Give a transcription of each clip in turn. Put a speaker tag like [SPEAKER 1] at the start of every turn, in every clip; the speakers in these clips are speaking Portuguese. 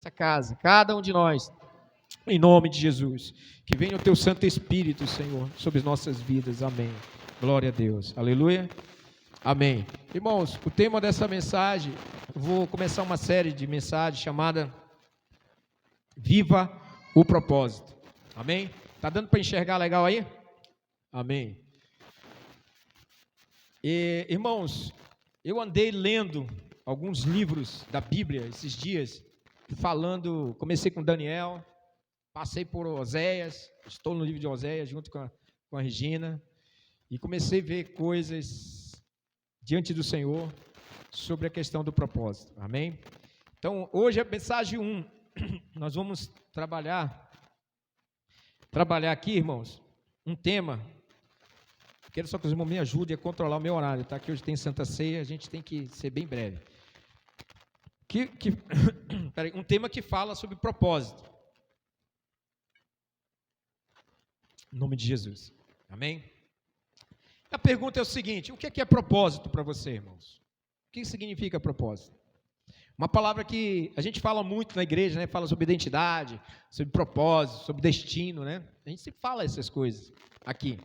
[SPEAKER 1] essa casa, cada um de nós, em nome de Jesus. Que venha o teu Santo Espírito, Senhor, sobre as nossas vidas. Amém. Glória a Deus. Aleluia. Amém. Irmãos, o tema dessa mensagem, eu vou começar uma série de mensagens chamada Viva o Propósito. Amém? Tá dando para enxergar legal aí? Amém. Irmãos, eu andei lendo alguns livros da Bíblia esses dias, comecei com Daniel, passei por Oséias, estou no livro de Oséias junto com a Regina, e comecei a ver coisas diante do Senhor sobre a questão do propósito. Amém? Então, hoje é a mensagem 1. Nós vamos trabalhar aqui, irmãos, um tema. Quero só que os irmãos me ajudem a controlar o meu horário, tá? Que hoje tem Santa Ceia, a gente tem que ser bem breve. Um tema que fala sobre propósito. Em nome de Jesus. Amém? A pergunta é o seguinte: o que é propósito para você, irmãos? O que significa propósito? Uma palavra que a gente fala muito na igreja, né? Fala sobre identidade, sobre propósito, sobre destino, né? A gente sempre fala essas coisas aqui.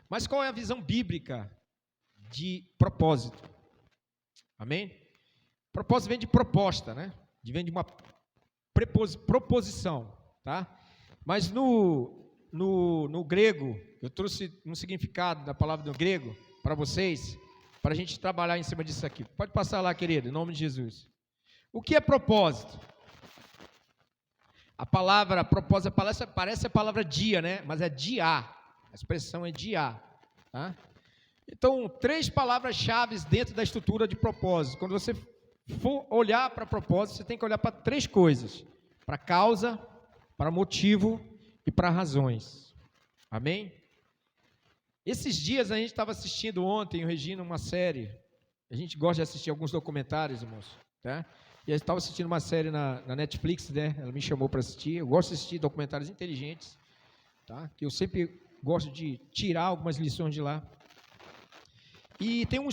[SPEAKER 1] Mas qual é a visão bíblica de propósito? Amém? Propósito vem de proposta, né? Vem de uma proposição, tá? Mas no grego, eu trouxe um significado da palavra do grego para vocês, para a gente trabalhar em cima disso aqui. Pode passar lá, querido, em nome de Jesus. O que é propósito? A palavra propósito parece a palavra dia, né? Mas é dia. A expressão é dia. Tá? Então, 3 palavras-chave dentro da estrutura de propósito. Quando você for olhar para propósito, você tem que olhar para 3 coisas: para causa, para motivo e para razões. Amém? Esses dias a gente estava assistindo ontem, o Regina, uma série. A gente gosta de assistir alguns documentários, irmãos. Tá? E a gente estava assistindo uma série na Netflix, né? Ela me chamou para assistir. Eu gosto de assistir documentários inteligentes, tá? Que eu sempre gosto de tirar algumas lições de lá. E tem um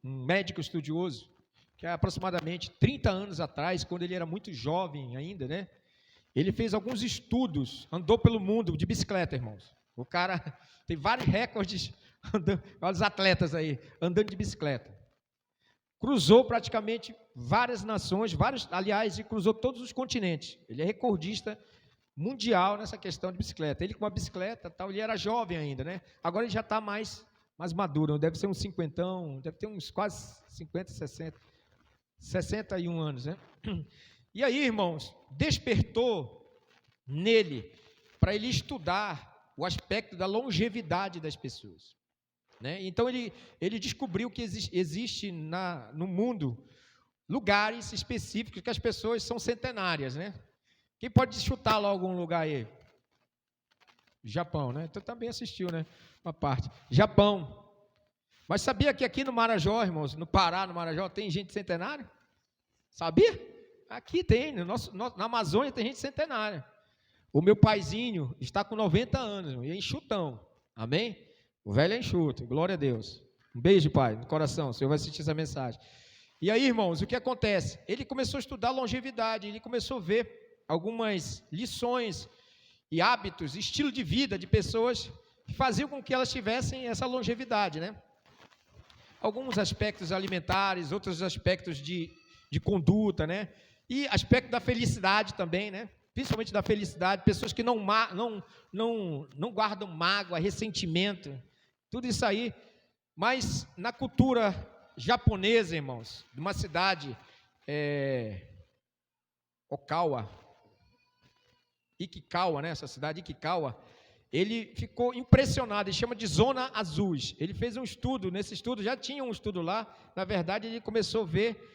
[SPEAKER 1] médico estudioso, que aproximadamente 30 anos atrás, quando ele era muito jovem ainda, né? Ele fez alguns estudos, andou pelo mundo de bicicleta, irmãos. O cara tem vários recordes, vários atletas aí, andando de bicicleta. Cruzou praticamente várias nações, aliás, e cruzou todos os continentes. Ele é recordista mundial nessa questão de bicicleta. Ele com uma bicicleta, tal, ele era jovem ainda, né? Agora ele já está mais maduro, deve ser uns 50, deve ter uns quase 50, 60, 61 anos, né? E aí, irmãos, despertou nele para ele estudar o aspecto da longevidade das pessoas, né? Então ele descobriu que existe no mundo lugares específicos que as pessoas são centenárias, né? Quem pode chutar logo um lugar aí? Japão, né? Então também assistiu, né? Uma parte. Japão. Mas sabia que aqui no Marajó, irmãos, no Pará, no Marajó, tem gente centenária? Sabia? Aqui tem, na Amazônia tem gente centenária. O meu paizinho está com 90 anos, e é enxutão. Amém? O velho é enxuto, glória a Deus. Um beijo, pai, no coração, o Senhor vai assistir essa mensagem. E aí, irmãos, o que acontece? Ele começou a estudar longevidade, ele começou a ver algumas lições e hábitos, estilo de vida de pessoas que faziam com que elas tivessem essa longevidade, né? Alguns aspectos alimentares, outros aspectos de conduta, né? E aspecto da felicidade também, né? Principalmente da felicidade, pessoas que não guardam mágoa, ressentimento, tudo isso aí. Mas na cultura japonesa, irmãos, de uma cidade, Ikikawa, né? Essa cidade, Ikikawa, ele ficou impressionado, ele chama de Zona Azuis. Ele fez um estudo, nesse estudo, já tinha um estudo lá, na verdade ele começou a ver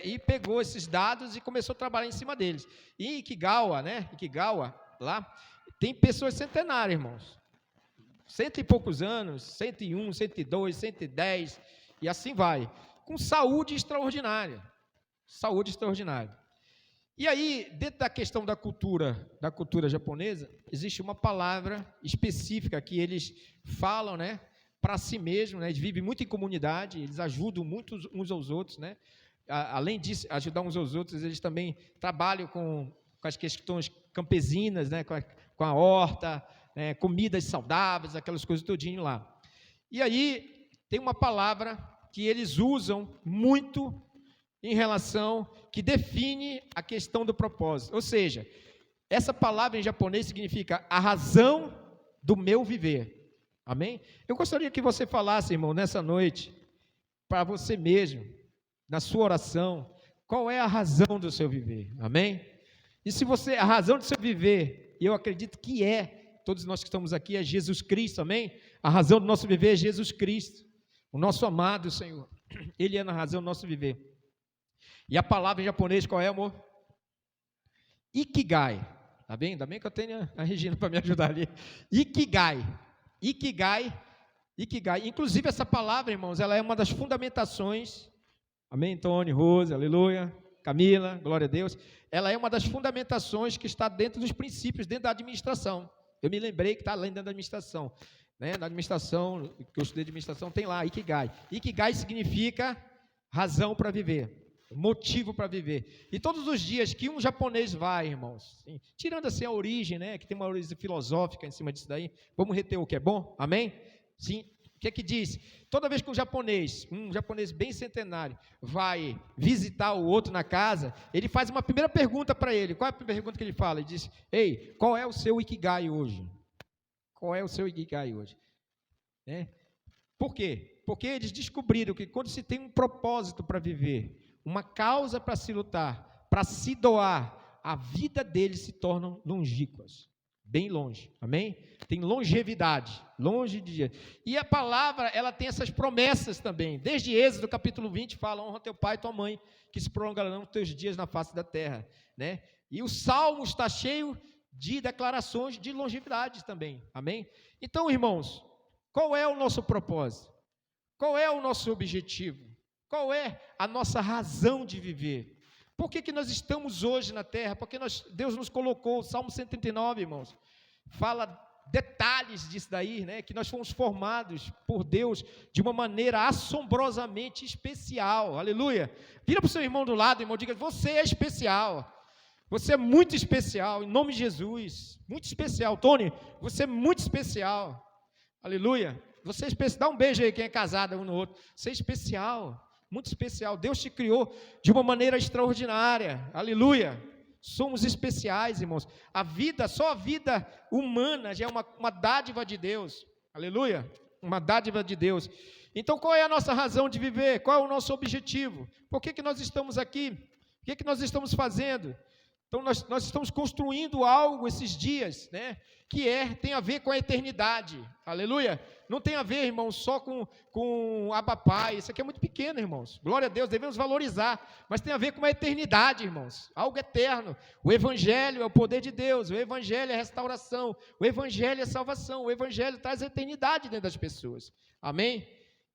[SPEAKER 1] e pegou esses dados e começou a trabalhar em cima deles. E Ikigawa, né? Ikigawa, lá, tem pessoas centenárias, irmãos. 100 e poucos anos, 101, 102, 110, e assim vai. Com saúde extraordinária. Saúde extraordinária. E aí, dentro da questão da cultura japonesa, existe uma palavra específica que eles falam, né, para si mesmos, né, eles vivem muito em comunidade, eles ajudam muito uns aos outros, né, além disso, ajudar uns aos outros, eles também trabalham com as questões campesinas, né, com a horta, comidas saudáveis, aquelas coisas todinho lá. E aí tem uma palavra que eles usam muito em relação, que define a questão do propósito. Ou seja, essa palavra em japonês significa a razão do meu viver. Amém? Eu gostaria que você falasse, irmão, nessa noite, para você mesmo, na sua oração, qual é a razão do seu viver. Amém? E se você, a razão do seu viver, eu acredito que todos nós que estamos aqui, é Jesus Cristo, amém? A razão do nosso viver é Jesus Cristo, o nosso amado Senhor. Ele é a razão do nosso viver. E a palavra em japonês qual é, amor? Ikigai. Tá bem? Ainda bem que eu tenho a Regina para me ajudar ali. Ikigai. Inclusive essa palavra, irmãos, ela é uma das fundamentações. Amém, Tony, Rose, aleluia. Camila, glória a Deus. Ela é uma das fundamentações que está dentro dos princípios, dentro da administração. Eu me lembrei que está além dentro da administração. Né? Na administração, que eu estudei de administração, tem lá, Ikigai. Ikigai significa razão para viver. Motivo para viver. E todos os dias que um japonês vai, irmãos, assim, tirando assim a origem, né, que tem uma origem filosófica em cima disso daí, vamos reter o que é bom? Amém? Sim. O que é que diz? Toda vez que um japonês bem centenário, vai visitar o outro na casa, ele faz uma primeira pergunta para ele. Qual é a primeira pergunta que ele fala? Ele diz: ei, qual é o seu Ikigai hoje? Qual é o seu Ikigai hoje? Por quê? Porque eles descobriram que quando se tem um propósito para viver, uma causa para se lutar, para se doar, a vida deles se torna longínquas, bem longe, amém? Tem longevidade, longe de dia. E a palavra, ela tem essas promessas também, desde Êxodo capítulo 20, fala: honra teu pai e tua mãe, que se prolongarão os teus dias na face da terra, né? E o Salmo está cheio de declarações de longevidade também, amém? Então, irmãos, qual é o nosso propósito? Qual é o nosso objetivo? Qual é a nossa razão de viver? Por que nós estamos hoje na terra? Porque Deus nos colocou, o Salmo 139, irmãos, fala detalhes disso daí, né? Que nós fomos formados por Deus de uma maneira assombrosamente especial, aleluia. Vira para o seu irmão do lado, irmão, diga: você é especial, você é muito especial, em nome de Jesus, muito especial. Tony, você é muito especial, aleluia. Você é especial, dá um beijo aí quem é casado um no outro, você é especial, muito especial. Deus te criou de uma maneira extraordinária, aleluia. Somos especiais, irmãos. Só a vida humana já é uma dádiva de Deus, aleluia, uma dádiva de Deus. Então qual é a nossa razão de viver? Qual é o nosso objetivo? Por que nós estamos aqui? O que nós estamos fazendo? Então nós estamos construindo algo esses dias, né? Que tem a ver com a eternidade, aleluia. Não tem a ver, irmãos, só com Abba Pai. Isso aqui é muito pequeno, irmãos, glória a Deus, devemos valorizar, mas tem a ver com a eternidade, irmãos, algo eterno. O Evangelho é o poder de Deus, o Evangelho é a restauração, o Evangelho é a salvação, o Evangelho traz a eternidade dentro das pessoas, amém?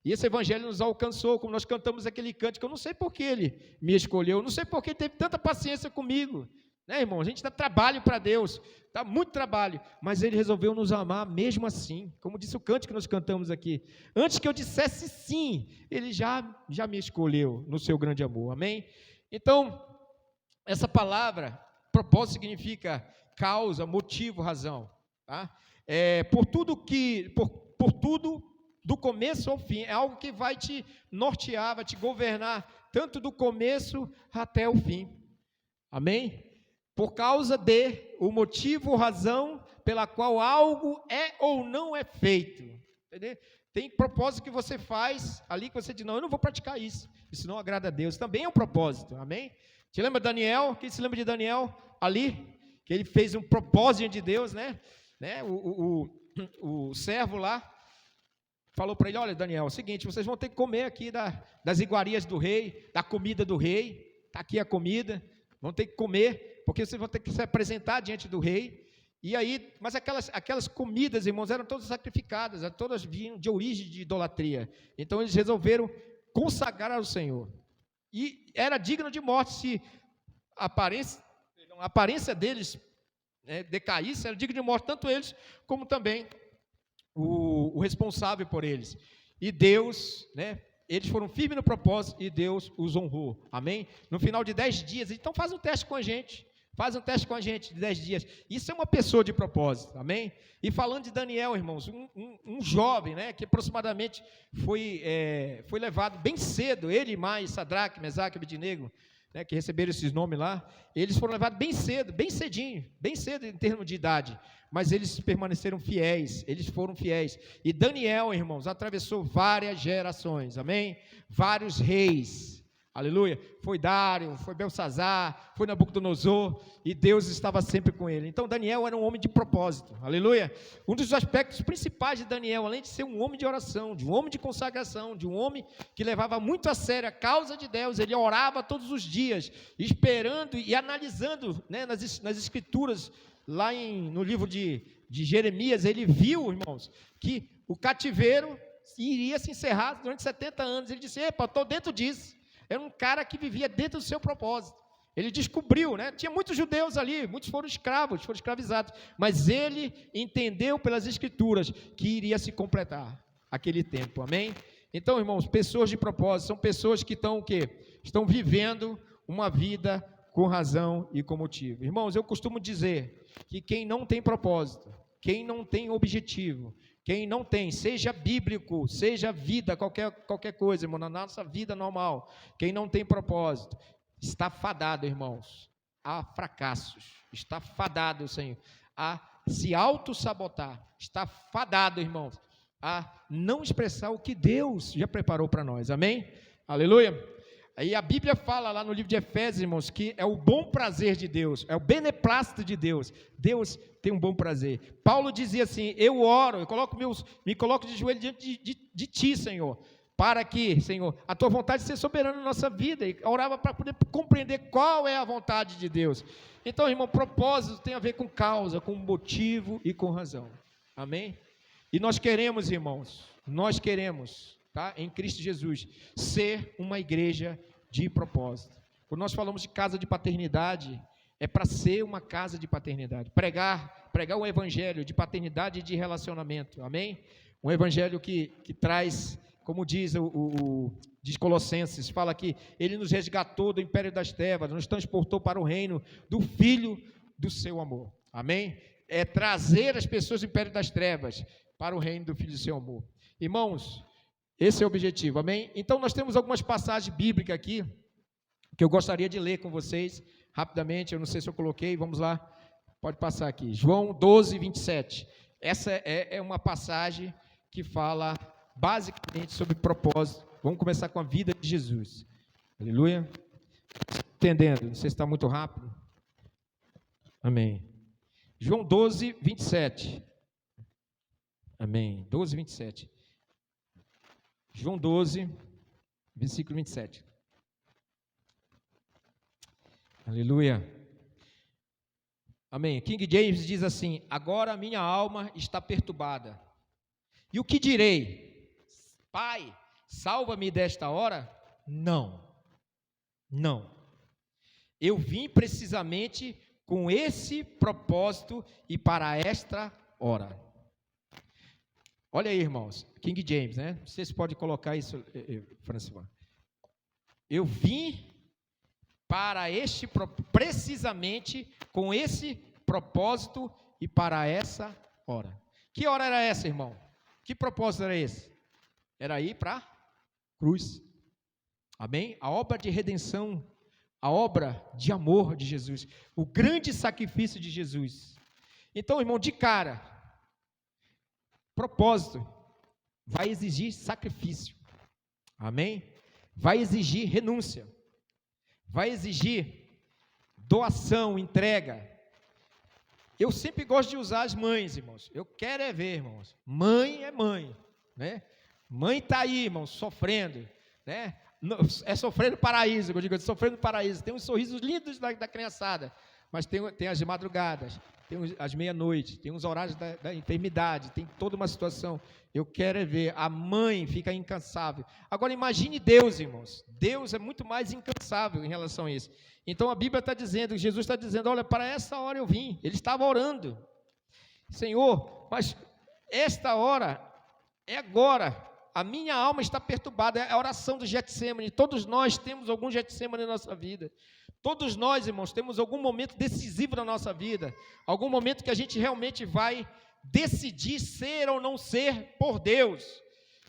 [SPEAKER 1] E esse Evangelho nos alcançou, como nós cantamos aquele cântico. Eu não sei por que Ele me escolheu, não sei por que Ele teve tanta paciência comigo, né, irmão? A gente dá trabalho para Deus, dá muito trabalho, mas Ele resolveu nos amar mesmo assim, como disse o cântico que nós cantamos aqui. Antes que eu dissesse sim, Ele já me escolheu no seu grande amor, amém? Então, essa palavra, propósito, significa causa, motivo, razão, tá? Por tudo, do começo ao fim, é algo que vai te nortear, vai te governar, tanto do começo até o fim, amém? Por causa o motivo ou razão pela qual algo é ou não é feito, entendeu? Tem propósito que você faz ali, que você diz: não, eu não vou praticar isso não agrada a Deus, também é um propósito, amém? Te lembra de Daniel? Quem se lembra de Daniel ali? Que ele fez um propósito de Deus, né? O servo lá falou para ele: olha, Daniel, é o seguinte, vocês vão ter que comer aqui das iguarias do rei, da comida do rei, está aqui a comida, vão ter que comer, porque vocês vão ter que se apresentar diante do rei. E aí, mas aquelas comidas, irmãos, eram todas sacrificadas, todas vinham de origem de idolatria. Então eles resolveram consagrar ao Senhor. E era digno de morte se a aparência deles decaísse, era digno de morte tanto eles como também o responsável por eles. E Deus, eles foram firmes no propósito e Deus os honrou, amém? No final de 10 dias, então faz um teste com a gente, de 10 dias, isso é uma pessoa de propósito, amém? E falando de Daniel, irmãos, um jovem, né, que aproximadamente foi levado bem cedo, ele e mais Sadraque, Mesaque e Abednego, né, que receberam esses nomes lá, eles foram levados bem cedo, bem cedinho, bem cedo em termos de idade, mas eles permaneceram fiéis, eles foram fiéis, e Daniel, irmãos, atravessou várias gerações, amém? Vários reis, aleluia, foi Dário, foi Belsazar, foi Nabucodonosor, e Deus estava sempre com ele. Então Daniel era um homem de propósito, aleluia. Um dos aspectos principais de Daniel, além de ser um homem de oração, de um homem de consagração, de um homem que levava muito a sério a causa de Deus, ele orava todos os dias, esperando e analisando, né, nas escrituras, lá no livro de Jeremias, ele viu, irmãos, que o cativeiro iria se encerrar durante 70 anos, ele disse, epa, estou dentro disso. Era um cara que vivia dentro do seu propósito. Ele descobriu, né? Tinha muitos judeus ali, muitos foram escravos, foram escravizados, mas ele entendeu pelas escrituras que iria se completar aquele tempo, amém? Então, irmãos, pessoas de propósito são pessoas que estão o quê? Estão vivendo uma vida com razão e com motivo. Irmãos, eu costumo dizer que quem não tem propósito, quem não tem objetivo, quem não tem, seja bíblico, seja vida, qualquer coisa, irmão, na nossa vida normal, quem não tem propósito, está fadado, irmãos, a fracassos, está fadado, Senhor, a se auto-sabotar, está fadado, irmãos, a não expressar o que Deus já preparou para nós, amém? Aleluia! Aí a Bíblia fala lá no livro de Efésios, irmãos, que é o bom prazer de Deus, é o beneplácito de Deus. Deus tem um bom prazer. Paulo dizia assim, eu oro, me coloco de joelho diante de ti, Senhor, para que, Senhor, a tua vontade seja soberana na nossa vida. E orava para poder compreender qual é a vontade de Deus. Então, irmão, propósito tem a ver com causa, com motivo e com razão. Amém? E nós queremos, irmãos, tá, em Cristo Jesus, ser uma igreja de propósito. Quando nós falamos de casa de paternidade, é para ser uma casa de paternidade, pregar um evangelho de paternidade e de relacionamento, amém? Um evangelho que traz, como diz diz Colossenses, fala que ele nos resgatou do império das trevas, nos transportou para o reino do Filho do seu amor, amém? É trazer as pessoas do império das trevas para o reino do Filho do seu amor. Irmãos, esse é o objetivo, amém? Então nós temos algumas passagens bíblicas aqui, que eu gostaria de ler com vocês, rapidamente, eu não sei se eu coloquei, vamos lá, pode passar aqui, João 12, 27, essa é uma passagem que fala basicamente sobre propósito, vamos começar com a vida de Jesus, aleluia, entendendo, não sei se está muito rápido, amém, João 12, 27, amém, 12, 27, João 12, versículo 27. Aleluia. Amém. King James diz assim, agora a minha alma está perturbada. E o que direi? Pai, salva-me desta hora? Não. Não. Eu vim precisamente com esse propósito e para esta hora. Olha aí, irmãos, King James, né? Vocês podem colocar isso, Francisco. Eu vim para precisamente com esse propósito e para essa hora. Que hora era essa, irmão? Que propósito era esse? Era ir para a cruz. Amém? A obra de redenção, a obra de amor de Jesus, o grande sacrifício de Jesus. Então, irmão, de cara, propósito vai exigir sacrifício, amém? Vai exigir renúncia, vai exigir doação, entrega. Eu sempre gosto de usar as mães, irmãos, eu quero é ver, irmãos, mãe é mãe, né? Mãe está aí, irmãos, sofrendo, né? É sofrendo no paraíso, eu digo, sofrendo no paraíso, tem uns sorrisos lindos da criançada, mas tem as madrugadas, tem as meia-noite, tem os horários da enfermidade, tem toda uma situação. Eu quero é ver, a mãe fica incansável. Agora imagine Deus, irmãos. Deus é muito mais incansável em relação a isso. Então a Bíblia está dizendo, Jesus está dizendo, olha, para essa hora eu vim. Ele estava orando. Senhor, mas esta hora é agora. a minha alma está perturbada. É a oração do Getsêmani. Todos nós temos algum Getsêmani na nossa vida. Todos nós, irmãos, temos algum momento decisivo na nossa vida. Algum momento que a gente realmente vai decidir ser ou não ser por Deus.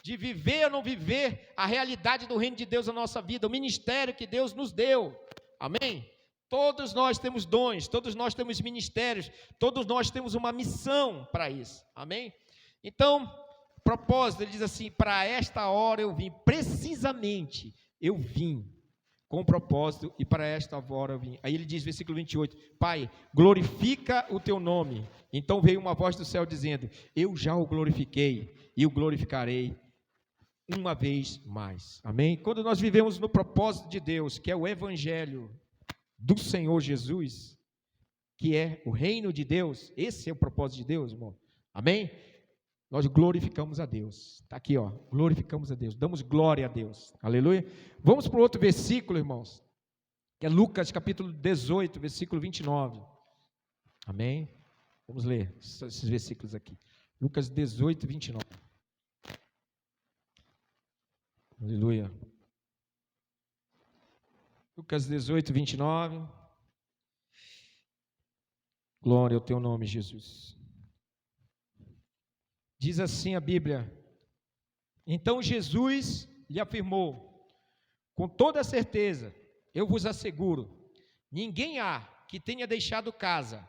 [SPEAKER 1] De viver ou não viver a realidade do reino de Deus na nossa vida. O ministério que Deus nos deu. Amém? Todos nós temos dons, todos nós temos ministérios, todos nós temos uma missão para isso, amém? Então, propósito, ele diz assim, para esta hora eu vim, precisamente eu vim com propósito e para esta hora eu vim. Aí ele diz, versículo 28, Pai, glorifica o teu nome. Então veio uma voz do céu dizendo, eu já o glorifiquei e o glorificarei uma vez mais, amém? Quando nós vivemos no propósito de Deus, que é o evangelho do Senhor Jesus, que é o reino de Deus, esse é o propósito de Deus, irmão, amém? Nós glorificamos a Deus, está aqui, ó, glorificamos a Deus, damos glória a Deus, aleluia. Vamos para o outro versículo, irmãos, que é Lucas capítulo 18, versículo 29, amém? Vamos ler esses versículos aqui, Lucas 18, 29, aleluia. Lucas 18, 29. Glória ao teu nome, Jesus. Diz assim a Bíblia. Então Jesus lhe afirmou, com toda certeza, eu vos asseguro, ninguém há que tenha deixado casa,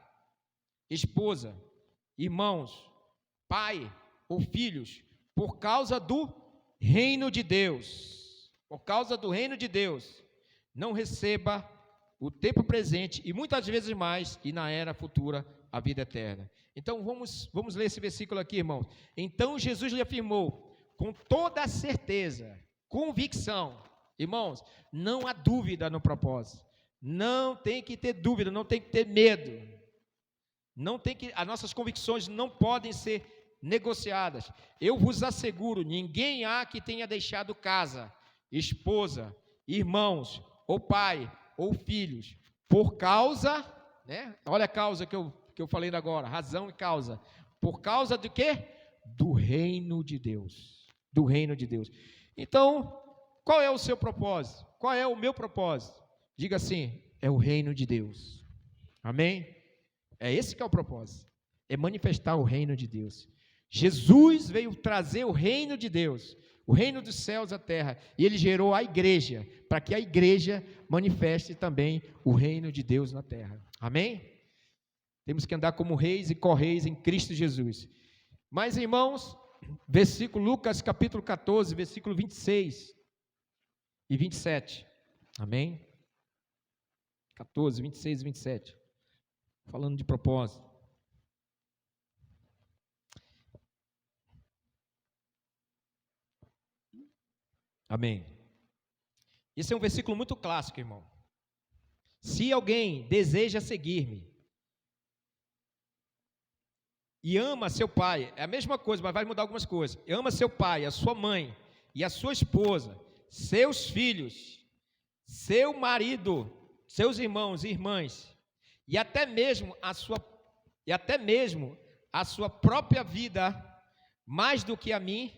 [SPEAKER 1] esposa, irmãos, pai ou filhos, por causa do reino de Deus, por causa do reino de Deus, não receba o tempo presente e muitas vezes mais, e na era futura, a vida eterna. Então vamos ler esse versículo aqui, irmãos. Então Jesus lhe afirmou, com toda a certeza, convicção, irmãos, não há dúvida no propósito, não tem que ter dúvida, não tem que ter medo, as nossas convicções não podem ser negociadas. Eu vos asseguro, ninguém há que tenha deixado casa, esposa, irmãos, ou pai, ou filhos, por causa, né? Olha a causa que eu falei agora, razão e causa. Por causa do quê? Do reino de Deus. Do reino de Deus. Então, qual é o seu propósito? Qual é o meu propósito? Diga assim, é o reino de Deus. Amém? É esse que é o propósito. É manifestar o reino de Deus. Jesus veio trazer o reino de Deus, o reino dos céus à terra, e ele gerou a igreja, para que a igreja manifeste também o reino de Deus na terra, amém? Temos que andar como reis e correis em Cristo Jesus. Mas, irmãos, versículo Lucas capítulo 14, versículo 26 e 27, amém? 14, 26 e 27, falando de propósito. Amém. Esse é um versículo muito clássico, irmão. Se alguém deseja seguir-me e ama seu pai, é a mesma coisa, mas vai mudar algumas coisas. Ama seu pai, a sua mãe e a sua esposa, seus filhos, seu marido, seus irmãos e irmãs, e até mesmo a sua própria vida, mais do que a mim,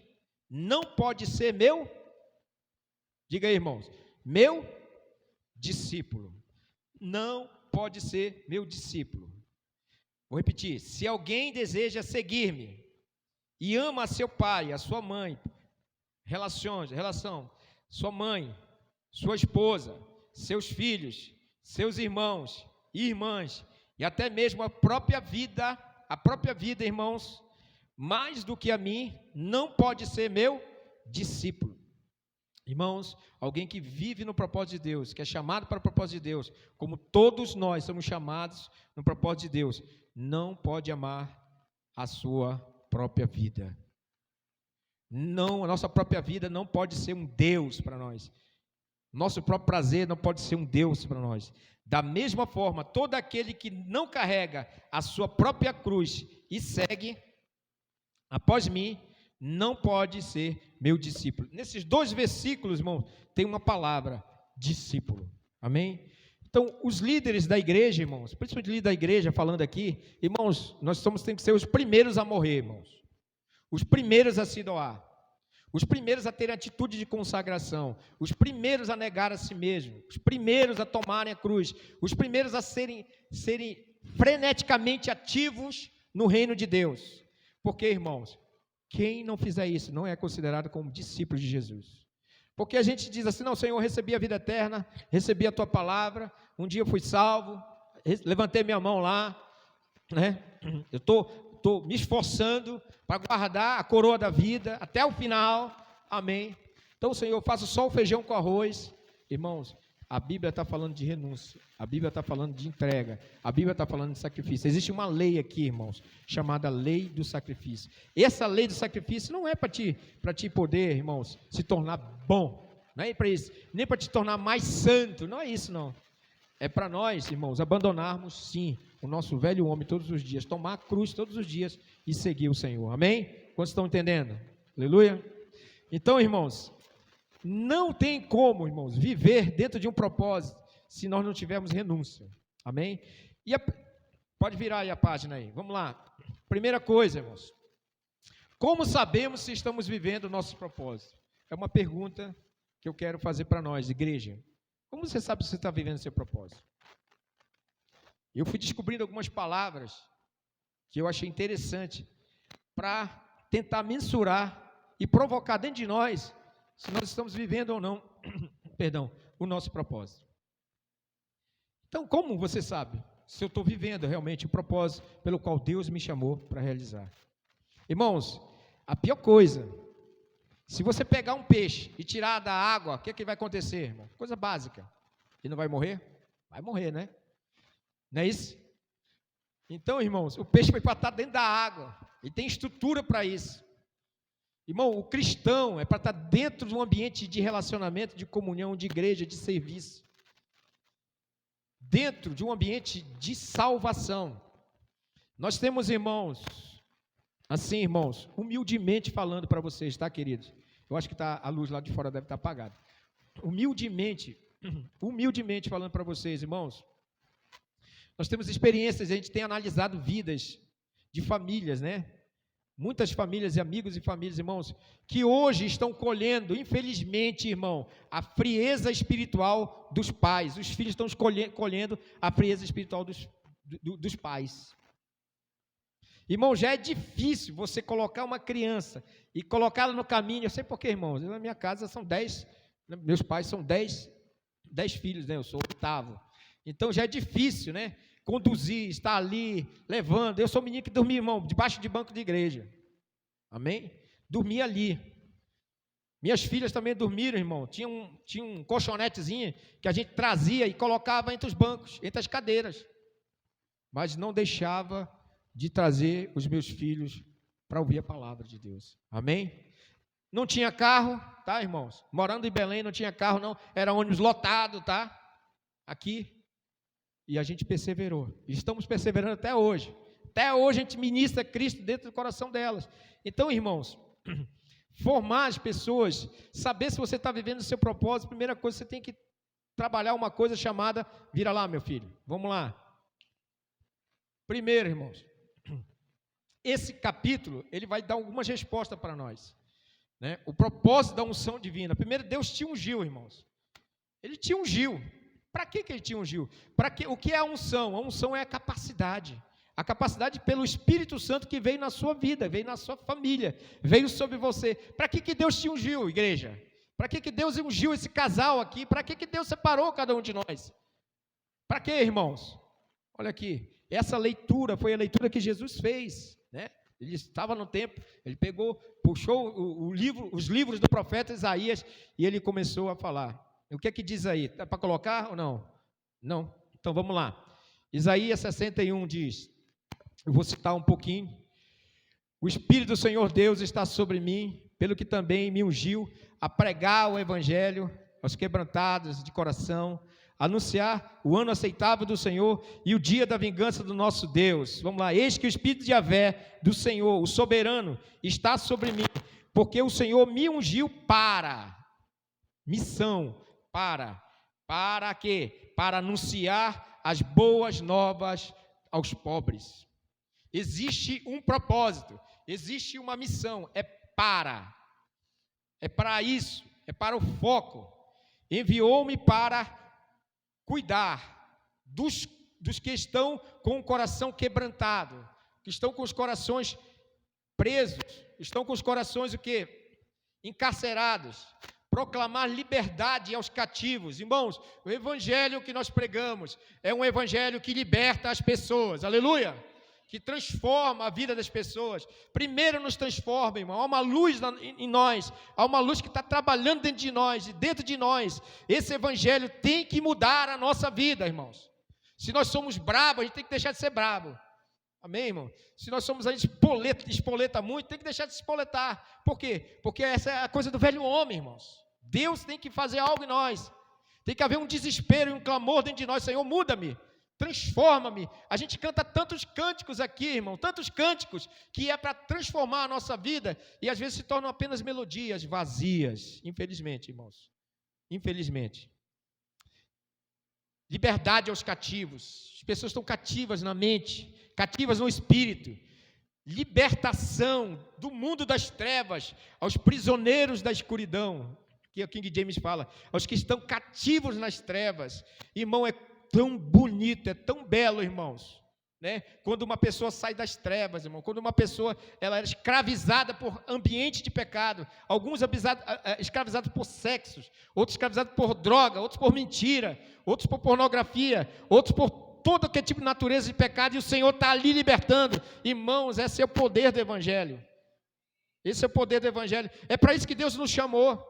[SPEAKER 1] não pode ser meu. Diga aí, irmãos, meu discípulo. Não pode ser meu discípulo. Vou repetir, se alguém deseja seguir-me e ama a seu pai, a sua mãe, relação, sua mãe, sua esposa, seus filhos, seus irmãos e irmãs, e até mesmo a própria vida, irmãos, mais do que a mim, não pode ser meu discípulo. Irmãos, alguém que vive no propósito de Deus, que é chamado para o propósito de Deus, como todos nós somos chamados no propósito de Deus, não pode amar a sua própria vida. Não, a nossa própria vida não pode ser um Deus para nós. Nosso próprio prazer não pode ser um Deus para nós. Da mesma forma, todo aquele que não carrega a sua própria cruz e segue após mim, não pode ser meu discípulo. Nesses dois versículos, irmão, tem uma palavra, discípulo. Amém? Então, os líderes da igreja, irmãos, principalmente líderes da igreja falando aqui, irmãos, nós temos que ser os primeiros a morrer, irmãos. Os primeiros a se doar. os primeiros a terem atitude de consagração, os primeiros a negar a si mesmo, os primeiros a tomarem a cruz, os primeiros a serem freneticamente ativos no reino de Deus. Porque, irmãos, quem não fizer isso não é considerado como discípulo de Jesus. Porque a gente diz assim, não, Senhor, eu recebi a vida eterna, recebi a Tua palavra, um dia eu fui salvo, levantei minha mão lá, né? Eu estou me esforçando para guardar a coroa da vida até o final, amém. Então, Senhor, eu faço só o feijão com arroz. Irmãos, a Bíblia está falando de renúncia, a Bíblia está falando de entrega, a Bíblia está falando de sacrifício. Existe uma lei aqui, irmãos, chamada lei do sacrifício. Essa lei do sacrifício não é para ti poder, irmãos, se tornar bom, não é para isso, nem para te tornar mais santo, não é isso não. É para nós, irmãos, abandonarmos, sim, o nosso velho homem todos os dias, tomar a cruz todos os dias e seguir o Senhor, amém? Quantos estão entendendo? Aleluia? Então, irmãos, não tem como, irmãos, viver dentro de um propósito se nós não tivermos renúncia, amém? Pode virar aí a página aí, vamos lá. Primeira coisa, irmãos, como sabemos se estamos vivendo o nosso propósito? É uma pergunta que eu quero fazer para nós, igreja. Como você sabe se você está vivendo o seu propósito? Eu fui descobrindo algumas palavras que eu achei interessante para tentar mensurar e provocar dentro de nós se nós estamos vivendo ou não, perdão, o nosso propósito. Então, como você sabe se eu estou vivendo realmente o propósito pelo qual Deus me chamou para realizar? Irmãos, a pior coisa, se você pegar um peixe e tirar da água, o que vai acontecer, irmão? Coisa básica. Ele não vai morrer? Vai morrer, né? Não é isso? Então, irmãos, o peixe foi para estar dentro da água. Ele tem estrutura para isso. Irmão, o cristão é para estar dentro de um ambiente de relacionamento, de comunhão, de igreja, de serviço. Dentro de um ambiente de salvação. Nós temos, irmãos, assim, irmãos, humildemente falando para vocês, tá, queridos? Eu acho que a luz lá de fora deve estar apagada. Humildemente falando para vocês, irmãos, nós temos experiências, a gente tem analisado vidas de famílias, né? Muitas famílias e amigos e famílias, irmãos, que hoje estão colhendo, infelizmente, irmão, a frieza espiritual dos pais. Os filhos estão colhendo a frieza espiritual dos pais. Irmão, já é difícil você colocar uma criança e colocá-la no caminho. Eu sei por quê, irmãos. Na minha casa são 10, meus pais são 10 filhos, né? Eu sou o 8º. Então já é difícil, né? Conduzir, estar ali, levando. Eu sou um menino que dormia, irmão, debaixo de banco de igreja. Amém? Dormia ali. Minhas filhas também dormiram, irmão. Tinha um colchonetezinho que a gente trazia e colocava entre os bancos, entre as cadeiras. Mas não deixava de trazer os meus filhos para ouvir a palavra de Deus. Amém? Não tinha carro, tá, irmãos? Morando em Belém não tinha carro, não. Era ônibus lotado, tá? Aqui. E a gente perseverou. E estamos perseverando até hoje. Até hoje a gente ministra Cristo dentro do coração delas. Então, irmãos, formar as pessoas, saber se você está vivendo o seu propósito, primeira coisa, você tem que trabalhar uma coisa chamada, vira lá, meu filho, vamos lá. Primeiro, irmãos, esse capítulo, ele vai dar algumas respostas para nós, né? O propósito da unção divina. Primeiro, Deus te ungiu, irmãos. Ele te ungiu. Para que ele te ungiu? O que é a unção? A unção é a capacidade pelo Espírito Santo que veio na sua vida, veio na sua família, veio sobre você. Para que Deus te ungiu, igreja? Para que Deus ungiu esse casal aqui? Para que Deus separou cada um de nós? Para que, irmãos? Olha aqui, essa leitura foi a leitura que Jesus fez, né? Ele estava no templo, ele puxou os livros do profeta Isaías e ele começou a falar. O que é que diz aí? Dá para colocar ou não? Não? Então vamos lá. Isaías 61 diz, eu vou citar um pouquinho. O Espírito do Senhor Deus está sobre mim, pelo que também me ungiu a pregar o Evangelho aos quebrantados de coração, anunciar o ano aceitável do Senhor e o dia da vingança do nosso Deus. Vamos lá. Eis que o Espírito de Yahvé, do Senhor, o soberano, está sobre mim, porque o Senhor me ungiu para missão. Para quê? Para anunciar as boas novas aos pobres. Existe um propósito, existe uma missão, é para. É para isso, é para o foco. Enviou-me para cuidar dos que estão com o coração quebrantado, que estão com os corações presos, estão com os corações o quê? Encarcerados. Proclamar liberdade aos cativos. Irmãos, o evangelho que nós pregamos é um evangelho que liberta as pessoas, aleluia, que transforma a vida das pessoas. Primeiro nos transforma, irmão. Há uma luz em nós, há uma luz que está trabalhando dentro de nós, e dentro de nós, esse evangelho tem que mudar a nossa vida, irmãos. Se nós somos bravos, a gente tem que deixar de ser bravo. Amém, irmão? Se nós somos a gente espoleta muito, tem que deixar de se espoletar. Por quê? Porque essa é a coisa do velho homem, irmãos. Deus tem que fazer algo em nós. Tem que haver um desespero e um clamor dentro de nós. Senhor, muda-me, transforma-me. A gente canta tantos cânticos aqui, irmão, tantos cânticos, que é para transformar a nossa vida, e às vezes se tornam apenas melodias vazias. Infelizmente, irmãos. Infelizmente. Liberdade aos cativos. As pessoas estão cativas na mente, cativas no espírito. Libertação do mundo das trevas aos prisioneiros da escuridão, que o King James fala, aos que estão cativos nas trevas. Irmão, é tão bonito, é tão belo, irmãos, né? Quando uma pessoa sai das trevas, irmão, quando uma pessoa ela era escravizada por ambiente de pecado, alguns escravizados por sexos, outros escravizados por droga, outros por mentira, outros por pornografia, outros por todo que tipo de natureza de pecado, e o Senhor está ali libertando. Irmãos, esse é o poder do Evangelho. Esse é o poder do Evangelho. É para isso que Deus nos chamou.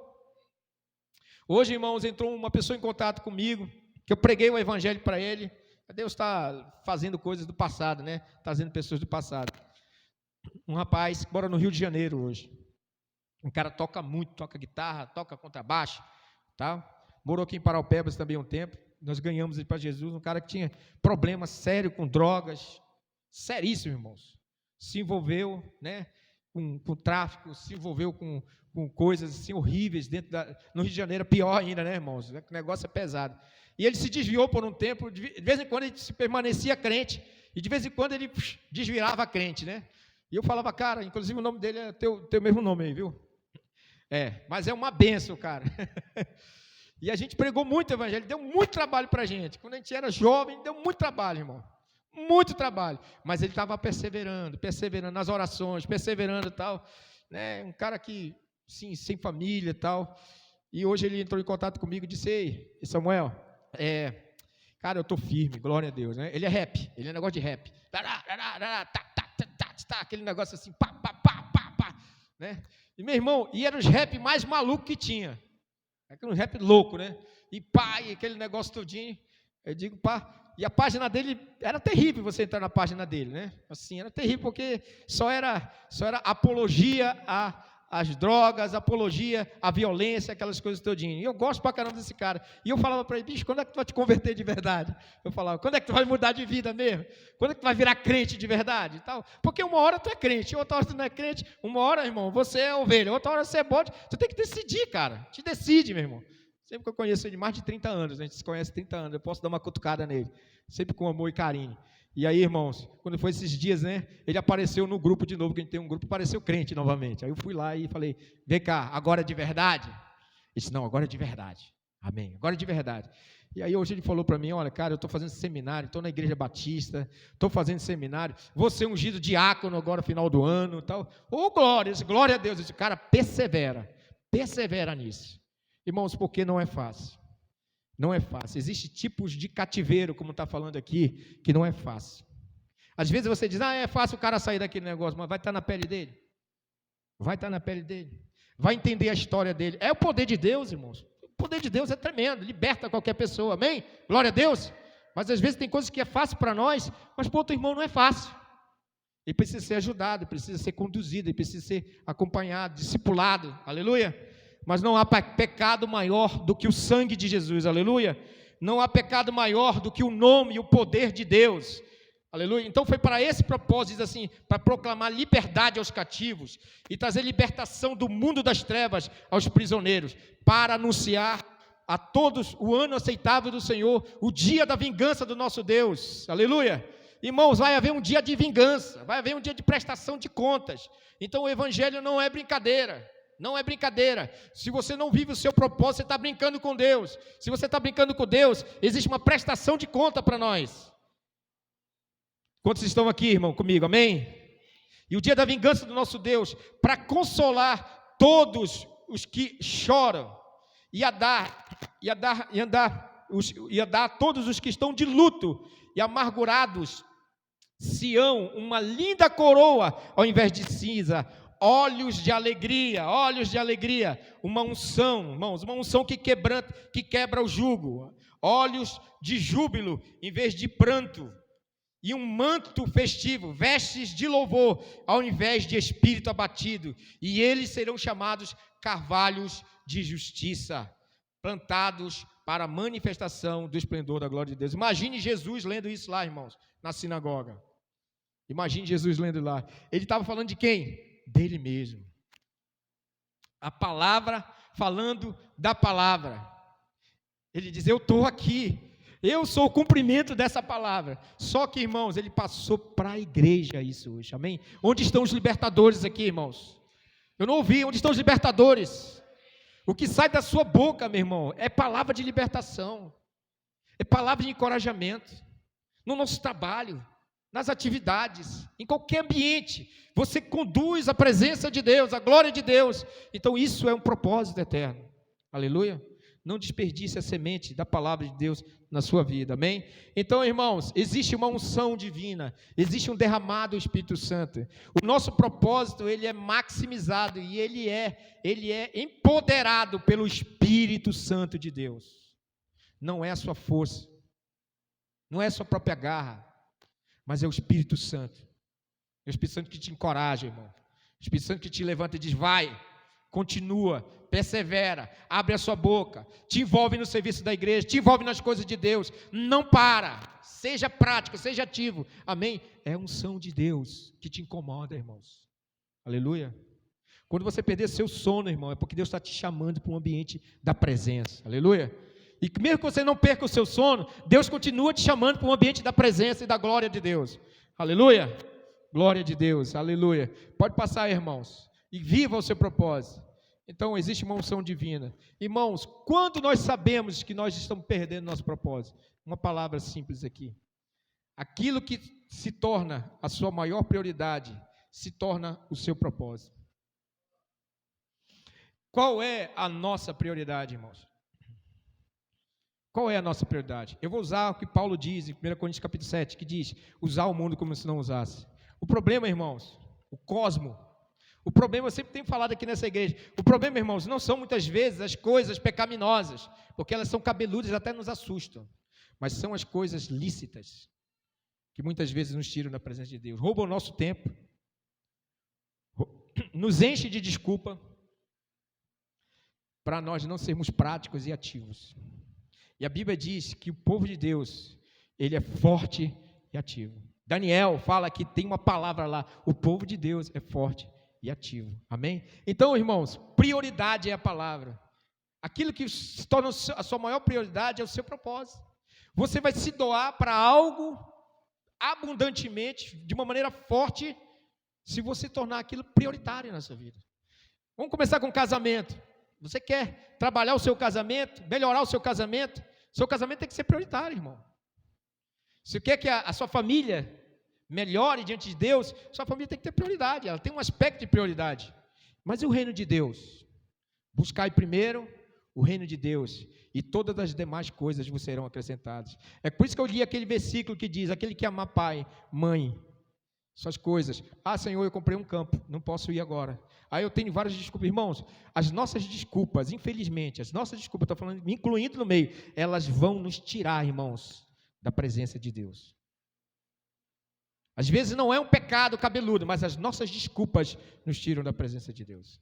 [SPEAKER 1] Hoje, irmãos, entrou uma pessoa em contato comigo, que eu preguei o Evangelho para ele. Deus está fazendo coisas do passado, né? Trazendo pessoas do passado. Um rapaz que mora no Rio de Janeiro hoje. Um cara toca muito, toca guitarra, toca contrabaixo, tá? Morou aqui em Paraupebas também um tempo. Nós ganhamos ele para Jesus, um cara que tinha problema sério com drogas, seríssimo, irmãos. Se envolveu, né, com tráfico, se envolveu com coisas assim horríveis no Rio de Janeiro, pior ainda, né, irmãos? O negócio é pesado. E ele se desviou por um tempo, de vez em quando ele se permanecia crente, e de vez em quando ele desvirava crente, né? E eu falava, cara, inclusive o nome dele é teu mesmo nome aí, viu? Mas é uma bênção, cara. E a gente pregou muito o Evangelho, deu muito trabalho para a gente. Quando a gente era jovem, deu muito trabalho, irmão. Muito trabalho. Mas ele estava perseverando nas orações, perseverando e tal. Né? Um cara que, sim, sem família e tal. E hoje ele entrou em contato comigo e disse, ei, Samuel, cara, eu estou firme, glória a Deus. Né? Ele é rap, ele é negócio de rap. Aquele negócio assim, pá. Né? E meu irmão, e era os rap mais maluco que tinha. Aquele rap louco, né? E pá, e aquele negócio todinho. Eu digo, pá. E a página dele, era terrível você entrar na página dele, né? Assim, era terrível, porque só era apologia às drogas, apologia à violência, aquelas coisas todinhas. E eu gosto pra caramba desse cara. E eu falava para ele, bicho, quando é que tu vai te converter de verdade? Eu falava, quando é que tu vai mudar de vida mesmo? Quando é que tu vai virar crente de verdade? E tal? Porque uma hora tu é crente, outra hora tu não é crente, uma hora, irmão, você é ovelha, outra hora você é bode. Tu tem que decidir, cara. Te decide, meu irmão. Sempre que eu conheço ele, mais de 30 anos, a gente se conhece 30 anos, eu posso dar uma cutucada nele. Sempre com amor e carinho. E aí, irmãos, quando foi esses dias, né, ele apareceu no grupo de novo, que a gente tem um grupo, apareceu crente novamente. Aí eu fui lá e falei, vem cá, agora é de verdade? Ele disse, não, agora é de verdade. Amém, agora é de verdade. E aí hoje ele falou para mim, olha, cara, eu estou fazendo seminário, estou na igreja batista, estou fazendo seminário, vou ser ungido diácono agora, final do ano e tal. Ô, glória a Deus. Esse cara persevera nisso. Irmãos, porque não é fácil. Não é fácil. Existem tipos de cativeiro, como está falando aqui, que não é fácil. Às vezes você diz, é fácil o cara sair daquele negócio, mas vai estar na pele dele. Vai estar na pele dele. Vai entender a história dele. É o poder de Deus, irmãos. O poder de Deus é tremendo, liberta qualquer pessoa, amém? Glória a Deus. Mas às vezes tem coisas que é fácil para nós, mas para o outro irmão não é fácil. Ele precisa ser ajudado, ele precisa ser conduzido, ele precisa ser acompanhado, discipulado, aleluia. Mas não há pecado maior do que o sangue de Jesus, aleluia. Não há pecado maior do que o nome e o poder de Deus, aleluia. Então foi para esse propósito, diz assim, para proclamar liberdade aos cativos e trazer libertação do mundo das trevas aos prisioneiros, para anunciar a todos o ano aceitável do Senhor, o dia da vingança do nosso Deus, aleluia. Irmãos, vai haver um dia de vingança, vai haver um dia de prestação de contas. Então o evangelho não é brincadeira. Não é brincadeira. Se você não vive o seu propósito, você está brincando com Deus. Se você está brincando com Deus, existe uma prestação de conta para nós. Quantos estão aqui, irmão, comigo? Amém? E o dia da vingança do nosso Deus, para consolar todos os que choram, e a dar a todos os que estão de luto e amargurados, Sião, uma linda coroa ao invés de cinza, olhos de alegria, uma unção, irmãos, uma unção que quebra o jugo, olhos de júbilo em vez de pranto, e um manto festivo, vestes de louvor, ao invés de espírito abatido, e eles serão chamados carvalhos de justiça, plantados para a manifestação do esplendor da glória de Deus. Imagine Jesus lendo isso lá, irmãos, na sinagoga. Imagine Jesus lendo lá. Ele estava falando de quem? Dele mesmo. A palavra falando da palavra. Ele diz, eu estou aqui. Eu sou o cumprimento dessa palavra. Só que, irmãos, ele passou para a igreja isso hoje, amém? Onde estão os libertadores aqui, irmãos? Eu não ouvi, onde estão os libertadores? O que sai da sua boca, meu irmão, é palavra de libertação, é palavra de encorajamento, no nosso trabalho, nas atividades, em qualquer ambiente, você conduz a presença de Deus, a glória de Deus. Então isso é um propósito eterno, aleluia. Não desperdice a semente da palavra de Deus na sua vida, amém? Então, irmãos, existe uma unção divina, existe um derramado do Espírito Santo. O nosso propósito, ele é maximizado e ele é empoderado pelo Espírito Santo de Deus. Não é a sua força, não é a sua própria garra, mas é o Espírito Santo. É o Espírito Santo que te encoraja, irmão. O Espírito Santo que te levanta e diz, vai, continua, persevera, abre a sua boca, te envolve no serviço da igreja, te envolve nas coisas de Deus, não para, seja prático, seja ativo, amém? É a unção de Deus que te incomoda, irmãos, aleluia. Quando você perder seu sono, irmão, é porque Deus está te chamando para um ambiente da presença, aleluia. E mesmo que você não perca o seu sono, Deus continua te chamando para um ambiente da presença e da glória de Deus, aleluia, glória de Deus, aleluia. Pode passar, irmãos, e viva o seu propósito. Então, existe uma unção divina. Irmãos, quando nós sabemos que nós estamos perdendo nosso propósito? Uma palavra simples aqui. Aquilo que se torna a sua maior prioridade, se torna o seu propósito. Qual é a nossa prioridade, irmãos? Qual é a nossa prioridade? Eu vou usar o que Paulo diz em 1 Coríntios capítulo 7, que diz, usar o mundo como se não usasse. O problema, irmãos, o cosmo, o problema, eu sempre tenho falado aqui nessa igreja, o problema, irmãos, não são muitas vezes as coisas pecaminosas, porque elas são cabeludas e até nos assustam, mas são as coisas lícitas, que muitas vezes nos tiram da presença de Deus, roubam o nosso tempo, nos enche de desculpa, para nós não sermos práticos e ativos. E a Bíblia diz que o povo de Deus, ele é forte e ativo. Daniel fala que tem uma palavra lá, o povo de Deus é forte e ativo, amém? Então, irmãos, prioridade é a palavra. Aquilo que se torna a sua maior prioridade é o seu propósito. Você vai se doar para algo abundantemente, de uma maneira forte, se você tornar aquilo prioritário na sua vida. Vamos começar com casamento. Você quer trabalhar o seu casamento, melhorar o seu casamento tem que ser prioritário, irmão. Você quer que a sua família melhore diante de Deus, sua família tem que ter prioridade, ela tem um aspecto de prioridade. Mas e o reino de Deus? Buscai primeiro o reino de Deus, e todas as demais coisas vos serão acrescentadas. É por isso que eu li aquele versículo que diz, aquele que ama pai, mãe, suas coisas. Ah, Senhor, eu comprei um campo, não posso ir agora. Aí eu tenho várias desculpas. Irmãos, as nossas desculpas, infelizmente, estou falando, me incluindo no meio, elas vão nos tirar, irmãos, da presença de Deus. Às vezes não é um pecado cabeludo, mas as nossas desculpas nos tiram da presença de Deus.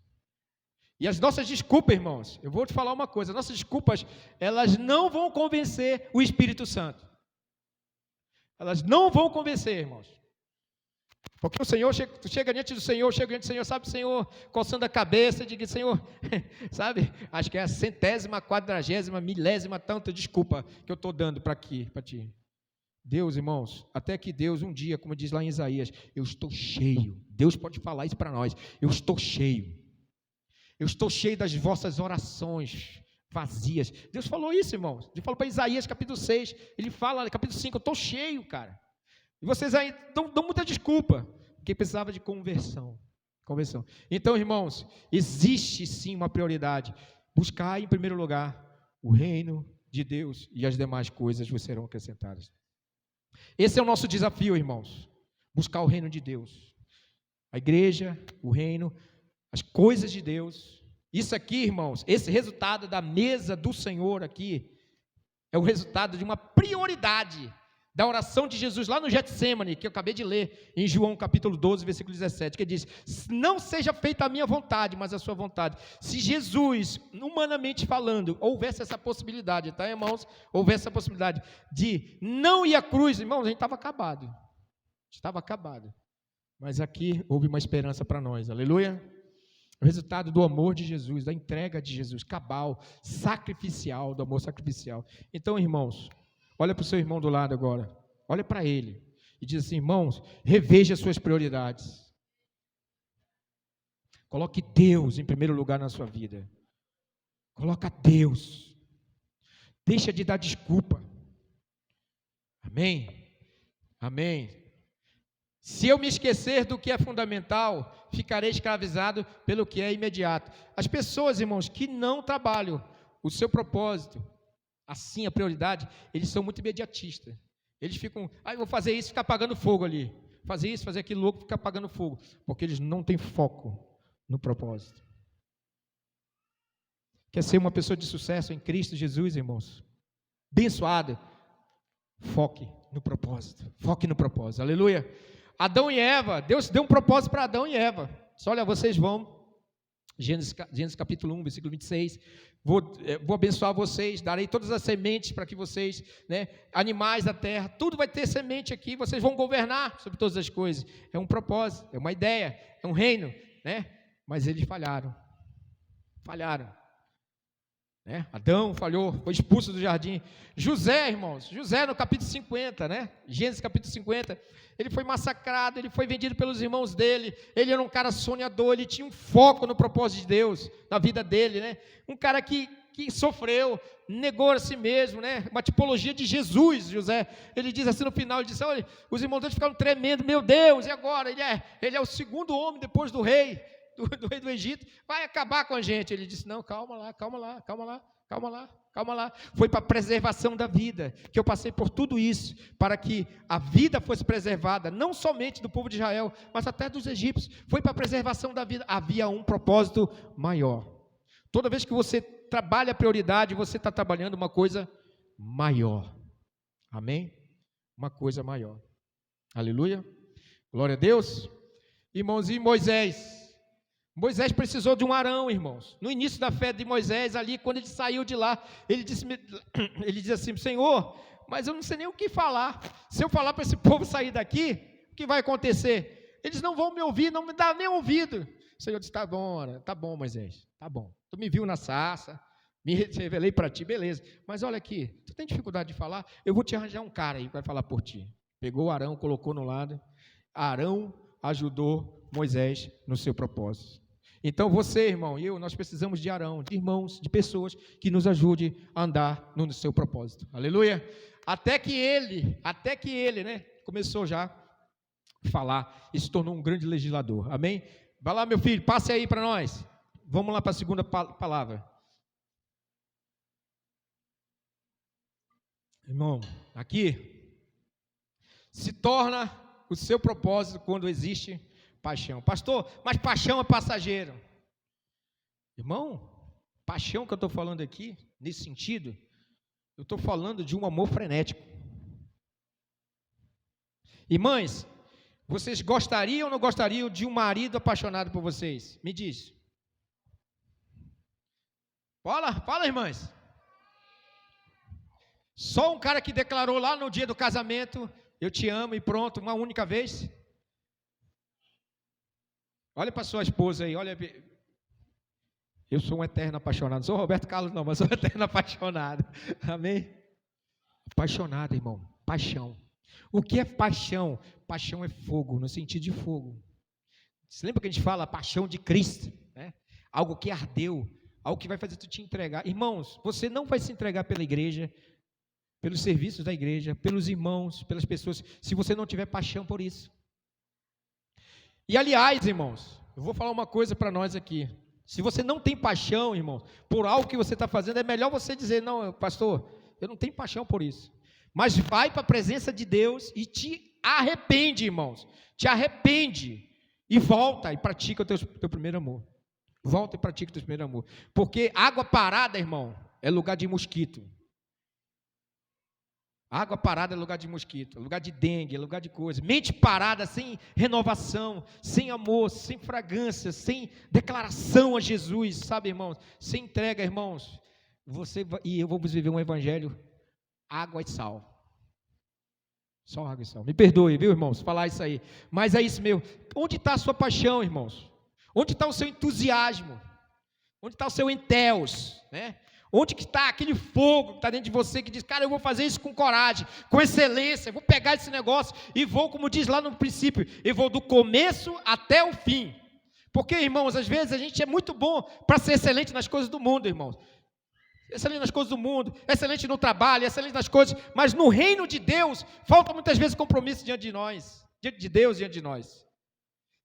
[SPEAKER 1] E as nossas desculpas, irmãos, eu vou te falar uma coisa, as nossas desculpas, elas não vão convencer o Espírito Santo. Elas não vão convencer, irmãos. Porque o Senhor, tu chega diante do Senhor, sabe, o Senhor coçando a cabeça, diga, Senhor, sabe, acho que é a 100ª, 40ª, 1000ª tanta desculpa que eu estou dando para ti. Deus, irmãos, até que Deus um dia, como diz lá em Isaías, eu estou cheio. Deus pode falar isso para nós, eu estou cheio. Eu estou cheio das vossas orações vazias. Deus falou isso, irmãos. Ele falou para Isaías, capítulo 6. Ele fala, capítulo 5, eu estou cheio, cara. E vocês aí dão muita desculpa, porque precisava de conversão. Então, irmãos, existe sim uma prioridade. Buscar em primeiro lugar o reino de Deus e as demais coisas vos serão acrescentadas. Esse é o nosso desafio, irmãos. Buscar o reino de Deus. A igreja, o reino, as coisas de Deus. Isso aqui, irmãos, esse resultado da mesa do Senhor aqui, é o resultado de uma prioridade da oração de Jesus lá no Getsemane, que eu acabei de ler, em João capítulo 12, versículo 17, que diz, não seja feita a minha vontade, mas a sua vontade. Se Jesus, humanamente falando, houvesse essa possibilidade, tá, irmãos? Houvesse essa possibilidade de não ir à cruz, irmãos, a gente estava acabado. Mas aqui houve uma esperança para nós, aleluia. O resultado do amor de Jesus, da entrega de Jesus, cabal, sacrificial, do amor sacrificial. Então, irmãos, olha para o seu irmão do lado agora, olha para ele e diz assim, irmãos, reveja as suas prioridades. Coloque Deus em primeiro lugar na sua vida. Coloca Deus. Deixa de dar desculpa. Amém? Amém. Se eu me esquecer do que é fundamental, ficarei escravizado pelo que é imediato. As pessoas, irmãos, que não trabalham o seu propósito, assim, a prioridade, eles são muito imediatistas. Eles ficam, eu vou fazer isso, ficar apagando fogo ali. Fazer isso, fazer aquilo louco, ficar apagando fogo. Porque eles não têm foco no propósito. Quer ser uma pessoa de sucesso em Cristo Jesus, irmãos? Abençoada. Foque no propósito. Foque no propósito. Aleluia. Adão e Eva, Deus deu um propósito para Adão e Eva. Só olha, vocês vão, Gênesis capítulo 1, versículo 26, vou abençoar vocês, darei todas as sementes para que vocês, animais da terra, tudo vai ter semente aqui, vocês vão governar sobre todas as coisas. É um propósito, é uma ideia, é um reino, mas eles falharam. Adão falhou, foi expulso do jardim. José, irmãos, no capítulo 50, Gênesis capítulo 50, ele foi massacrado, ele foi vendido pelos irmãos dele, ele era um cara sonhador, ele tinha um foco no propósito de Deus, na vida dele, um cara que sofreu, negou a si mesmo, uma tipologia de Jesus, José. Ele diz assim no final, ele diz, olha, os irmãos dele ficaram tremendo, meu Deus, e agora? Ele é o segundo homem depois do rei do Egito, vai acabar com a gente. Ele disse, não, calma lá. Foi para a preservação da vida, que eu passei por tudo isso, para que a vida fosse preservada, não somente do povo de Israel, mas até dos egípcios. Foi para a preservação da vida, havia um propósito maior. Toda vez que você trabalha a prioridade, você está trabalhando uma coisa maior. Amém? Uma coisa maior. Aleluia. Glória a Deus. Irmãos, e Moisés precisou de um Arão, irmãos. No início da fé de Moisés, ali, quando ele saiu de lá, ele diz assim, Senhor, mas eu não sei nem o que falar. Se eu falar para esse povo sair daqui, o que vai acontecer? Eles não vão me ouvir, não me dá nem ouvido. O Senhor disse, tá bom, Moisés, tá bom. Tu me viu na sarça, me revelei para ti, beleza. Mas olha aqui, tu tem dificuldade de falar? Eu vou te arranjar um cara aí que vai falar por ti. Pegou o Arão, colocou no lado. Arão ajudou Moisés no seu propósito. Então você, irmão, e eu, nós precisamos de Arão, de irmãos, de pessoas que nos ajudem a andar no seu propósito. Aleluia. Até que ele, começou já a falar e se tornou um grande legislador. Amém? Vai lá, meu filho, passe aí para nós. Vamos lá para a segunda palavra. Irmão, aqui se torna o seu propósito quando existe paixão. Pastor, mas paixão é passageiro. Irmão, paixão que eu estou falando aqui, nesse sentido, eu estou falando de um amor frenético. Irmãs, vocês gostariam ou não gostariam de um marido apaixonado por vocês? Me diz. Fala, irmãs. Só um cara que declarou lá no dia do casamento, eu te amo e pronto, uma única vez. Olha para sua esposa aí, olha. Eu sou um eterno apaixonado. Não sou Roberto Carlos não, mas sou um eterno apaixonado. Amém? Apaixonado, irmão. Paixão. O que é paixão? Paixão é fogo, no sentido de fogo. Você lembra que a gente fala a paixão de Cristo? algo que ardeu, algo que vai fazer tu te entregar. Irmãos, você não vai se entregar pela igreja, pelos serviços da igreja, pelos irmãos, pelas pessoas, se você não tiver paixão por isso. E aliás, irmãos, eu vou falar uma coisa para nós aqui. Se você não tem paixão, irmãos, por algo que você está fazendo, é melhor você dizer, não, pastor, eu não tenho paixão por isso. Mas vai para a presença de Deus e te arrepende, irmãos. Te arrepende e volta e pratica o teu primeiro amor. Volta e pratica o teu primeiro amor. Porque água parada, irmão, é lugar de mosquito. Água parada é lugar de mosquito, é lugar de dengue, é lugar de coisa. Mente parada, sem renovação, sem amor, sem fragrância, sem declaração a Jesus, sabe, irmãos? Sem entrega, irmãos. E eu vou viver um evangelho água e sal. Só água e sal. Me perdoe, viu, irmãos, falar isso aí. Mas é isso mesmo. Onde está a sua paixão, irmãos? Onde está o seu entusiasmo? Onde está o seu enteos, né? Onde que está aquele fogo que está dentro de você, que diz, cara, eu vou fazer isso com coragem, com excelência, eu vou pegar esse negócio e vou, como diz lá no princípio, eu vou do começo até o fim. Porque, irmãos, às vezes a gente é muito bom para ser excelente nas coisas do mundo, irmãos. Excelente nas coisas do mundo, excelente no trabalho, excelente nas coisas, mas no reino de Deus, falta muitas vezes compromisso diante de nós, diante de Deus, diante de nós.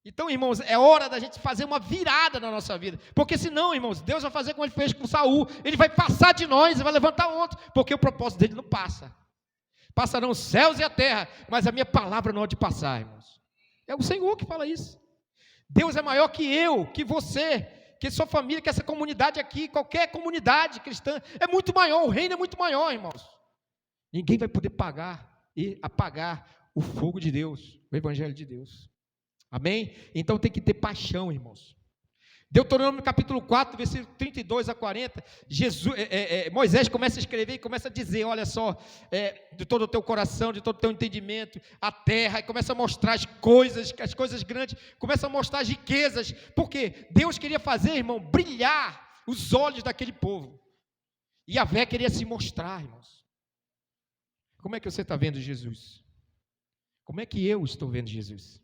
[SPEAKER 1] Então, irmãos, é hora da gente fazer uma virada na nossa vida, porque senão, irmãos, Deus vai fazer como ele fez com Saul, ele vai passar de nós e vai levantar outro, porque o propósito dele não passa. Passarão os céus e a terra, mas a minha palavra não há de passar, irmãos. É o Senhor que fala isso. Deus é maior que eu, que você, que sua família, que essa comunidade aqui, qualquer comunidade cristã, é muito maior, o reino é muito maior, irmãos. Ninguém vai poder apagar o fogo de Deus, o evangelho de Deus. Amém? Então tem que ter paixão, irmãos. Deuteronômio capítulo 4, versículo 32 a 40, Moisés começa a escrever e começa a dizer, olha só, de todo o teu coração, de todo o teu entendimento, a terra, e começa a mostrar as coisas grandes, começa a mostrar as riquezas, porque Deus queria fazer, irmão, brilhar os olhos daquele povo, e Yahvé queria se mostrar, irmãos. Como é que você está vendo Jesus? Como é que eu estou vendo Jesus?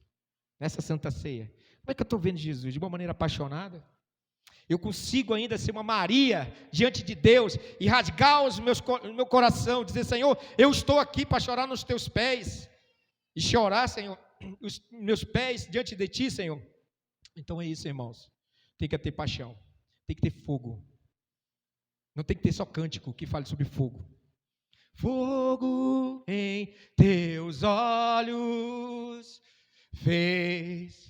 [SPEAKER 1] Nessa Santa Ceia, como é que eu estou vendo Jesus? De uma maneira apaixonada? Eu consigo ainda ser uma Maria diante de Deus e rasgar o meu coração, dizer, Senhor, eu estou aqui para chorar nos teus pés e chorar, Senhor, os meus pés diante de ti, Senhor. Então é isso, irmãos. Tem que ter paixão, tem que ter fogo. Não tem que ter só cântico que fale sobre fogo. Fogo em teus olhos fez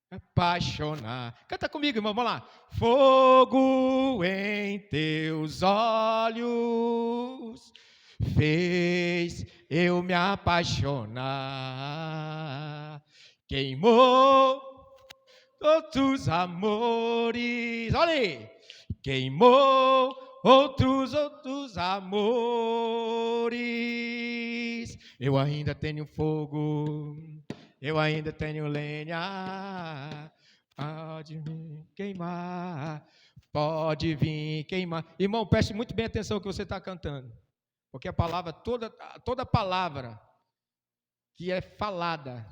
[SPEAKER 1] apaixonar. Canta comigo, irmão, vamos lá. Fogo em teus olhos fez eu me apaixonar. Queimou outros amores. Olha aí. Queimou outros amores. Eu ainda tenho fogo. Eu ainda tenho lenha, pode vir queimar, pode vir queimar. Irmão, preste muito bem atenção ao que você está cantando, porque a palavra, toda palavra que é falada,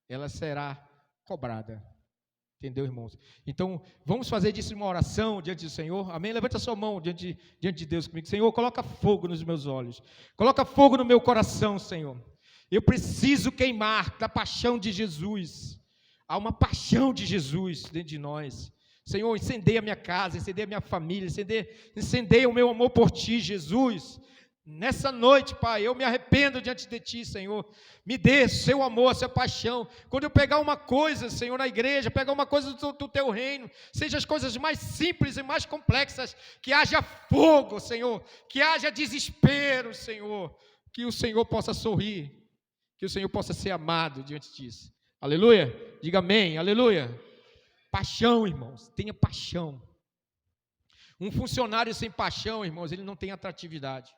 [SPEAKER 1] ela será cobrada. Entendeu, irmãos? Então, vamos fazer disso uma oração diante do Senhor. Amém? Levante a sua mão diante de Deus comigo. Senhor, coloca fogo nos meus olhos. Coloca fogo no meu coração, Senhor. Eu preciso queimar da paixão de Jesus. Há uma paixão de Jesus dentro de nós. Senhor, incendeia a minha casa, incendeia a minha família, incendeia o meu amor por Ti, Jesus. Nessa noite, Pai, eu me arrependo diante de Ti, Senhor. Me dê seu amor, sua paixão. Quando eu pegar uma coisa, Senhor, na igreja, pegar uma coisa do Teu reino, seja as coisas mais simples e mais complexas, que haja fogo, Senhor, que haja desespero, Senhor, que o Senhor possa sorrir, que o Senhor possa ser amado diante disso. Aleluia? Diga amém, aleluia. Paixão, irmãos, tenha paixão. Um funcionário sem paixão, irmãos, ele não tem atratividade.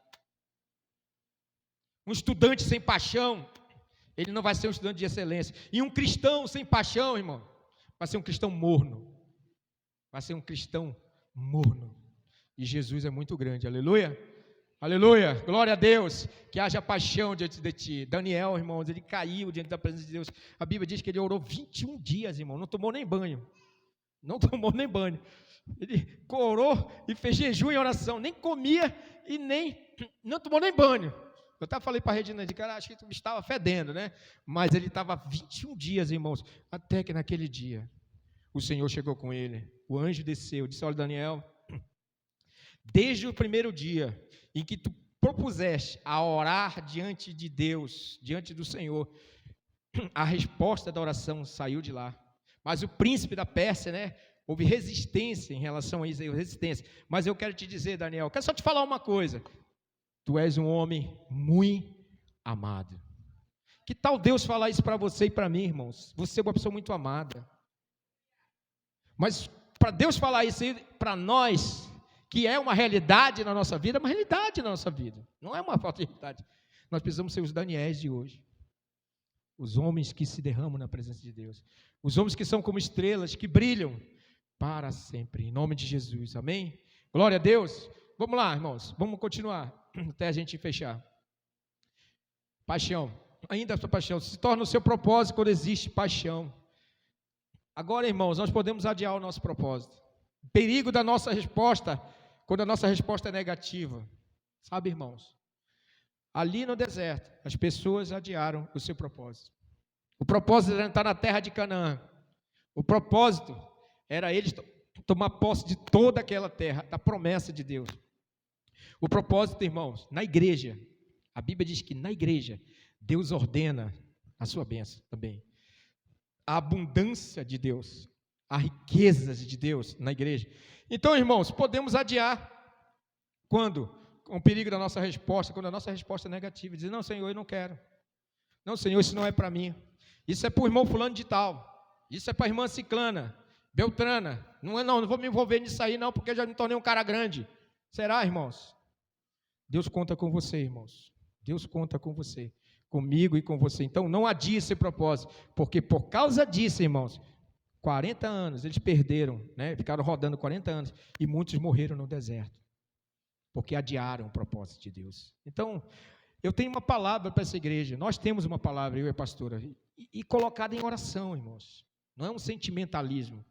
[SPEAKER 1] Um estudante sem paixão, ele não vai ser um estudante de excelência. E um cristão sem paixão, irmão, vai ser um cristão morno. Vai ser um cristão morno. E Jesus é muito grande, aleluia. Aleluia, glória a Deus, que haja paixão diante de Ti. Daniel, irmãos, ele caiu diante da presença de Deus. A Bíblia diz que ele orou 21 dias, irmão, não tomou nem banho. Não tomou nem banho. Ele corou e fez jejum e oração, nem comia e não tomou nem banho. Eu até falei para a Regina, de cara, acho que ele estava fedendo, né? Mas ele estava 21 dias, irmãos, até que naquele dia o Senhor chegou com ele, o anjo desceu, disse: olha, Daniel, desde o primeiro dia em que tu propuseste a orar diante de Deus, diante do Senhor, a resposta da oração saiu de lá. Mas o príncipe da Pérsia, né? Houve resistência em relação a isso, resistência. Mas eu quero te dizer, Daniel, quero só te falar uma coisa. Tu és um homem muito amado. Que tal Deus falar isso para você e para mim, irmãos? Você é uma pessoa muito amada. Mas para Deus falar isso para nós, que é uma realidade na nossa vida, é uma realidade na nossa vida. Não é uma falta de realidade. Nós precisamos ser os Daniéis de hoje. Os homens que se derramam na presença de Deus. Os homens que são como estrelas, que brilham para sempre, em nome de Jesus, amém? Glória a Deus. Vamos lá, irmãos, vamos continuar, até a gente fechar. Paixão, ainda a sua paixão, se torna o seu propósito quando existe paixão. Agora, irmãos, nós podemos adiar o nosso propósito. O perigo da nossa resposta, quando a nossa resposta é negativa. Sabe, irmãos? Ali no deserto, as pessoas adiaram o seu propósito. O propósito era entrar na terra de Canaã. O propósito era eles tomar posse de toda aquela terra, da promessa de Deus. O propósito, irmãos, na igreja, a Bíblia diz que na igreja, Deus ordena a sua bênção também. A abundância de Deus, a riqueza de Deus na igreja. Então, irmãos, podemos adiar quando? Com o perigo da nossa resposta, quando a nossa resposta é negativa, dizer: não, Senhor, eu não quero. Não, Senhor, isso não é para mim. Isso é para o irmão fulano de tal. Isso é para a irmã ciclana, beltrana. Não vou me envolver nisso aí não, porque eu já me tornei um cara grande. Será, irmãos? Deus conta com você, irmãos. Deus conta com você, comigo e com você. Então, não adie esse propósito, porque por causa disso, irmãos, 40 anos, eles perderam, né? Ficaram rodando 40 anos, e muitos morreram no deserto, porque adiaram o propósito de Deus. Então, eu tenho uma palavra para essa igreja, nós temos uma palavra, eu e a pastora, e colocada em oração, irmãos. Não é um sentimentalismo.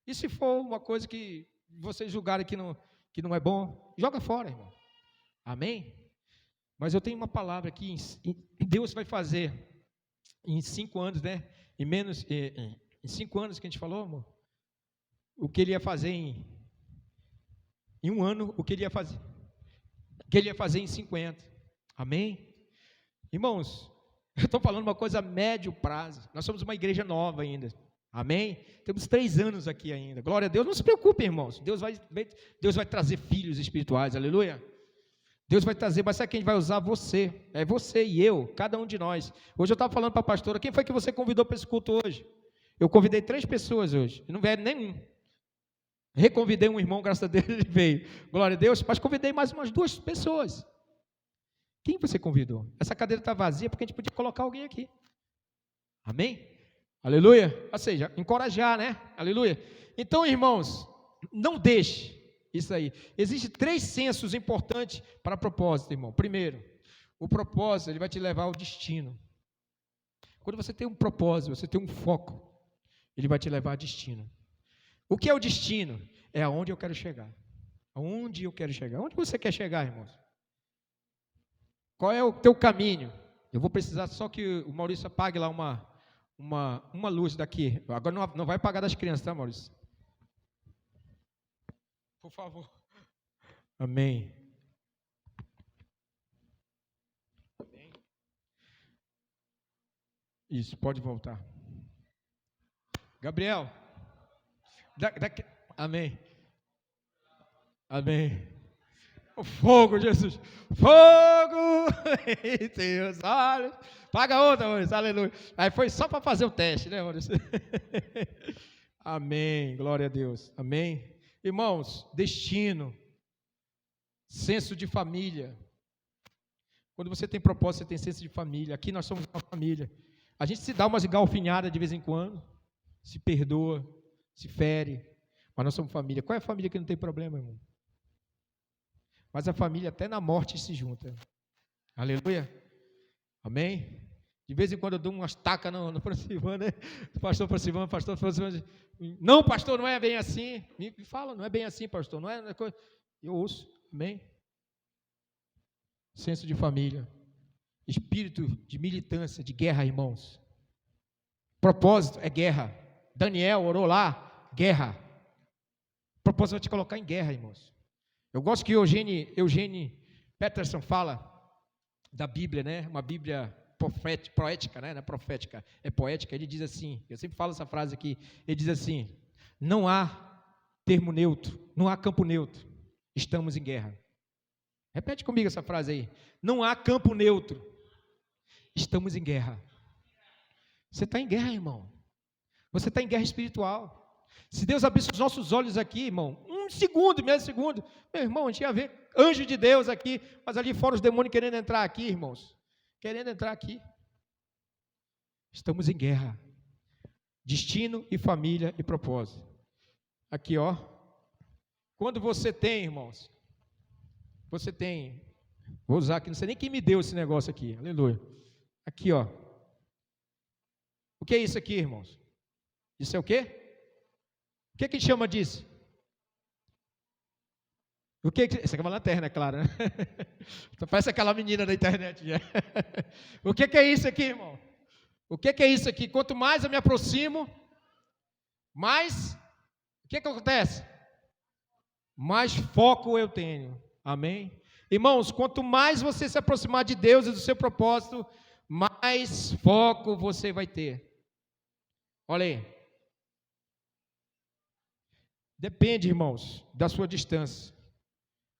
[SPEAKER 1] E se for uma coisa que vocês julgarem que não é bom, joga fora, irmão. Amém? Mas eu tenho uma palavra que Deus vai fazer em 5 anos, né? Em 5 anos que a gente falou, amor, o que ele ia fazer em 1 ano, o que ele ia fazer em 50. Amém? Irmãos, eu estou falando uma coisa a médio prazo. Nós somos uma igreja nova ainda. Amém? Temos 3 anos aqui ainda. Glória a Deus. Não se preocupe, irmãos. Deus vai trazer filhos espirituais. Aleluia. Deus vai trazer, mas sabe quem vai usar? Você. É você e eu, cada um de nós. Hoje eu estava falando para a pastora: quem foi que você convidou para esse culto hoje? Eu convidei 3 pessoas hoje. Não veio nenhum. Reconvidei um irmão, graças a Deus ele veio. Glória a Deus. Mas convidei mais umas 2 pessoas. Quem você convidou? Essa cadeira está vazia porque a gente podia colocar alguém aqui. Amém? Aleluia. Ou seja, encorajar, né? Aleluia. Então, irmãos, não deixe isso aí. Existem 3 sensos importantes para propósito, irmão. Primeiro, o propósito, ele vai te levar ao destino. Quando você tem um propósito, você tem um foco, ele vai te levar ao destino. O que é o destino? É aonde eu quero chegar. Aonde eu quero chegar? Onde você quer chegar, irmãos? Qual é o teu caminho? Eu vou precisar só que o Maurício apague lá uma luz daqui. Agora não vai apagar das crianças, tá, Maurício? Por favor. Amém. Amém. Isso, pode voltar. Gabriel. Amém. Amém. O fogo, Jesus. Fogo em teus olhos. Paga outra, Maurício. Aleluia. Aí foi só para fazer o teste, né, Maurício? Amém. Glória a Deus. Amém. Irmãos, destino, senso de família. Quando você tem propósito, você tem senso de família. Aqui nós somos uma família. A gente se dá umas galfinhadas de vez em quando, se perdoa, se fere, mas nós somos família. Qual é a família que não tem problema, irmão? Mas a família até na morte se junta. Aleluia. Amém? De vez em quando eu dou umas tacas no Francilvano, né? Pastor Francilvano, não, pastor, não é bem assim. Me fala, não é bem assim, pastor, não é coisa. Eu ouço, amém? Senso de família, espírito de militância, de guerra, irmãos. Propósito é guerra. Daniel orou lá, guerra. Propósito é te colocar em guerra, irmãos. Eu gosto que Eugene Peterson fala da Bíblia, né? Uma Bíblia poética, né? Não é profética, é poética. Ele diz assim, eu sempre falo essa frase aqui, ele diz assim: não há termo neutro, não há campo neutro, estamos em guerra. Repete comigo essa frase aí: não há campo neutro, estamos em guerra. Você está em guerra, irmão. Você está em guerra espiritual. Se Deus abrisse os nossos olhos aqui, irmão, meio segundo, meu irmão, a gente ia ver anjo de Deus aqui, mas ali fora os demônios querendo entrar aqui, irmãos, querendo entrar aqui. Estamos em guerra. Destino e família e propósito. Aqui, ó. Quando você tem, irmãos, você tem, vou usar aqui, não sei nem quem me deu esse negócio aqui, aleluia. Aqui, ó. O que é isso aqui, irmãos? Isso é o quê? O que a gente chama disso? O que? Isso aqui é uma lanterna, é claro, né? Parece aquela menina da internet. O que é isso aqui, irmão? O que é isso aqui? Quanto mais eu me aproximo, mais, o que acontece? Mais foco eu tenho, amém? Irmãos, quanto mais você se aproximar de Deus e do seu propósito, mais foco você vai ter. Olha aí. Depende, irmãos, da sua distância.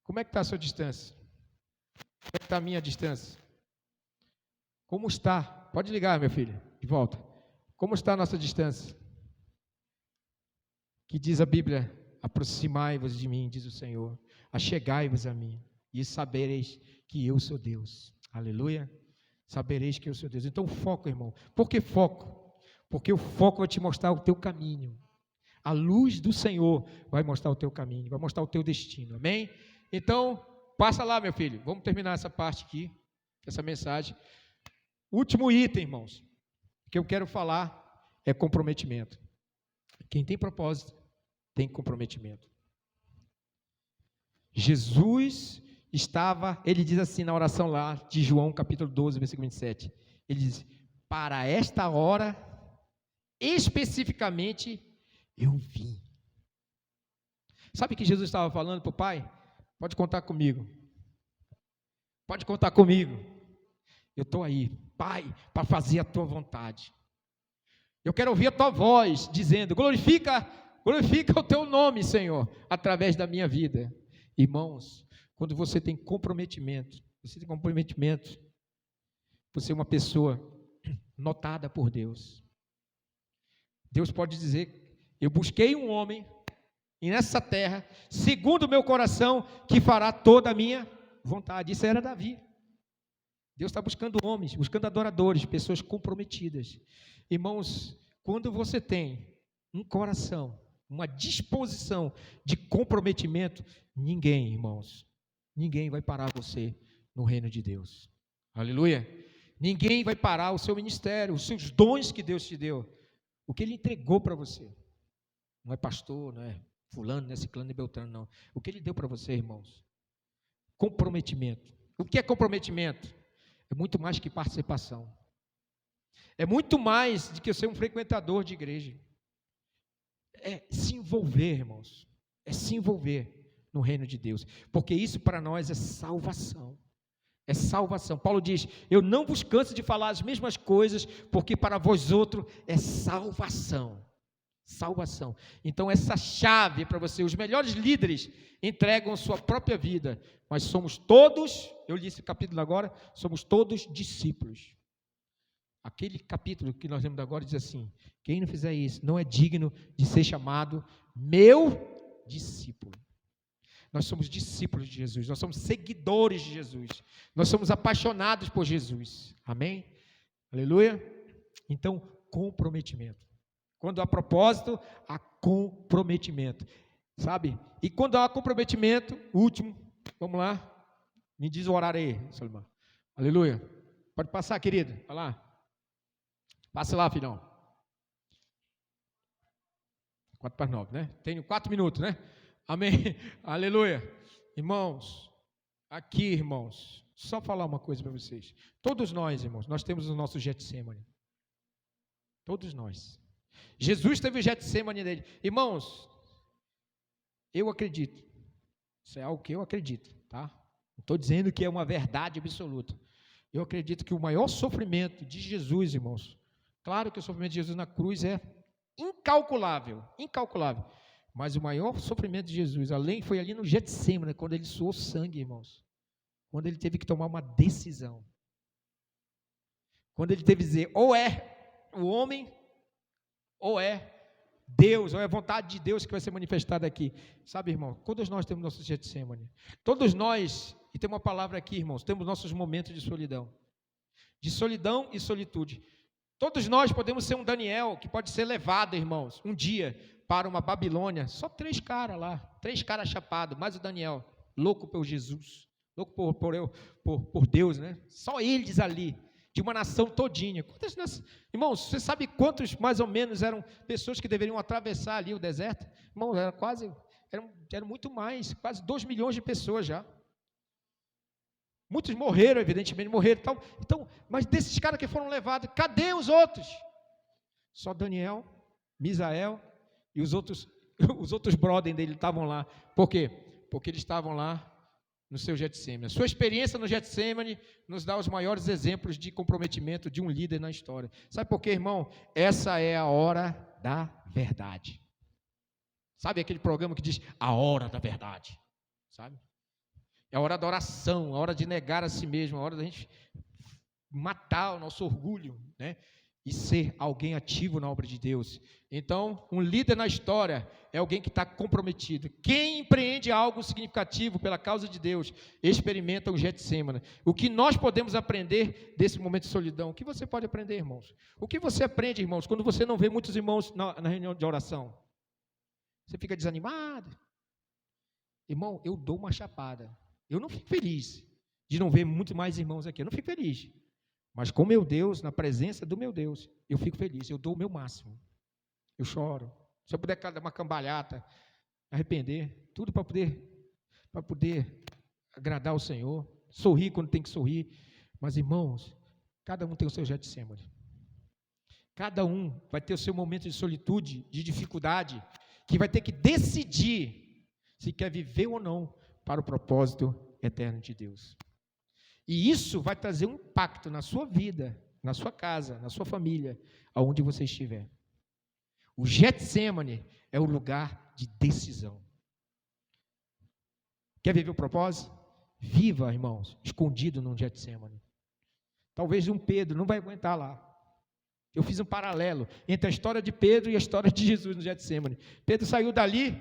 [SPEAKER 1] Como é que está a sua distância? Como é que está a minha distância? Como está? Pode ligar, meu filho, de volta. Como está a nossa distância? Que diz a Bíblia: aproximai-vos de mim, diz o Senhor, achegai-vos a mim, e sabereis que eu sou Deus. Aleluia. Sabereis que eu sou Deus. Então foco, irmão. Por que foco? Porque o foco vai te mostrar o teu caminho. A luz do Senhor vai mostrar o teu caminho, vai mostrar o teu destino, amém? Então, passa lá, meu filho, vamos terminar essa parte aqui, essa mensagem. Último item, irmãos, que eu quero falar é comprometimento. Quem tem propósito, tem comprometimento. Jesus estava, ele diz assim na oração lá de João capítulo 12, versículo 27, ele diz: para esta hora, especificamente, eu vim. Sabe o que Jesus estava falando para o Pai? Pode contar comigo. Pode contar comigo. Eu estou aí, Pai, para fazer a tua vontade. Eu quero ouvir a tua voz dizendo: glorifica o teu nome, Senhor, através da minha vida. Irmãos, quando você tem comprometimento, você é uma pessoa notada por Deus. Deus pode dizer: eu busquei um homem, e nessa terra, segundo o meu coração, que fará toda a minha vontade. Isso era Davi. Deus está buscando homens, buscando adoradores, pessoas comprometidas. Irmãos, quando você tem um coração, uma disposição de comprometimento, ninguém, irmãos, ninguém vai parar você no reino de Deus. Aleluia. Ninguém vai parar o seu ministério, os seus dons que Deus te deu, o que Ele entregou para você. Não é pastor, não é fulano, não é ciclano, não é beltrano, não. O que Ele deu para você, irmãos? Comprometimento. O que é comprometimento? É muito mais que participação. É muito mais do que eu ser um frequentador de igreja. É se envolver, irmãos. É se envolver no reino de Deus. Porque isso para nós é salvação. É salvação. Paulo diz: eu não vos canso de falar as mesmas coisas, porque para vós outro é salvação. Salvação. Então essa chave para você, os melhores líderes entregam sua própria vida, mas somos todos, eu li esse capítulo agora, somos todos discípulos. Aquele capítulo que nós lemos agora diz assim: quem não fizer isso não é digno de ser chamado meu discípulo. Nós somos discípulos de Jesus, nós somos seguidores de Jesus, nós somos apaixonados por Jesus, amém? Aleluia? Então, comprometimento. Quando há propósito, há comprometimento, sabe? E quando há comprometimento, último, vamos lá, me diz o horário aí, Salimão. Aleluia. Pode passar, querido, vai lá. Passe lá, filhão. 8:45, né? Tenho 4 minutos, né? Amém. Aleluia. Irmãos, aqui, irmãos, só falar uma coisa para vocês. Todos nós, irmãos, nós temos o nosso Getsemane. Todos nós. Jesus teve o Getsemane dele. Irmãos, eu acredito. Isso é algo que eu acredito, tá? Não estou dizendo que é uma verdade absoluta. Eu acredito que o maior sofrimento de Jesus, irmãos, claro que o sofrimento de Jesus na cruz é incalculável, incalculável. Mas o maior sofrimento de Jesus, foi ali no Getsemane, quando ele suou sangue, irmãos. Quando ele teve que tomar uma decisão. Quando ele teve que dizer, ou é o homem, ou é Deus, ou é a vontade de Deus que vai ser manifestada aqui. Sabe, irmão, todos nós temos nosso Getsemane. Todos nós, e tem uma palavra aqui, irmãos, temos nossos momentos de solidão. De solidão e solitude. Todos nós podemos ser um Daniel, que pode ser levado, irmãos, um dia para uma Babilônia. Só 3 caras lá, 3 caras chapados, mais o Daniel, louco por Jesus, louco por Deus, né? Só eles ali, de uma nação todinha. Irmãos, você sabe quantos mais ou menos eram pessoas que deveriam atravessar ali o deserto? Irmãos, eram muito mais, quase 2 milhões de pessoas já. Muitos morreram, evidentemente, morreram. Então, mas desses caras que foram levados, cadê os outros? Só Daniel, Misael e os outros brothers dele estavam lá. Por quê? Porque eles estavam lá no seu Getsemane. A sua experiência no Getsemane nos dá os maiores exemplos de comprometimento de um líder na história. Sabe por quê, irmão? Essa é a hora da verdade. Sabe aquele programa que diz a hora da verdade? Sabe? É a hora da oração, a hora de negar a si mesmo, a hora da gente matar o nosso orgulho, né? E ser alguém ativo na obra de Deus. Então, um líder na história é alguém que está comprometido. Quem empreende algo significativo pela causa de Deus, experimenta o Getsemane. O que nós podemos aprender desse momento de solidão? O que você pode aprender, irmãos? O que você aprende, irmãos, quando você não vê muitos irmãos na reunião de oração? Você fica desanimado? Irmão, eu dou uma chapada. Eu não fico feliz de não ver muito mais irmãos aqui. Eu não fico feliz. Mas com meu Deus, na presença do meu Deus, eu fico feliz. Eu dou o meu máximo. Eu choro. Se eu puder dar uma cambalhata, arrepender, tudo para poder agradar o Senhor. Sorrir quando tem que sorrir. Mas, irmãos, cada um tem o seu Getsemane. Cada um vai ter o seu momento de solitude, de dificuldade, que vai ter que decidir se quer viver ou não para o propósito eterno de Deus. E isso vai trazer um impacto na sua vida, na sua casa, na sua família, aonde você estiver. O Getsemane é o lugar de decisão. Quer viver o propósito? Viva, irmãos, escondido num Getsemane. Talvez um Pedro não vai aguentar lá. Eu fiz um paralelo entre a história de Pedro e a história de Jesus no Getsemane. Pedro saiu dali,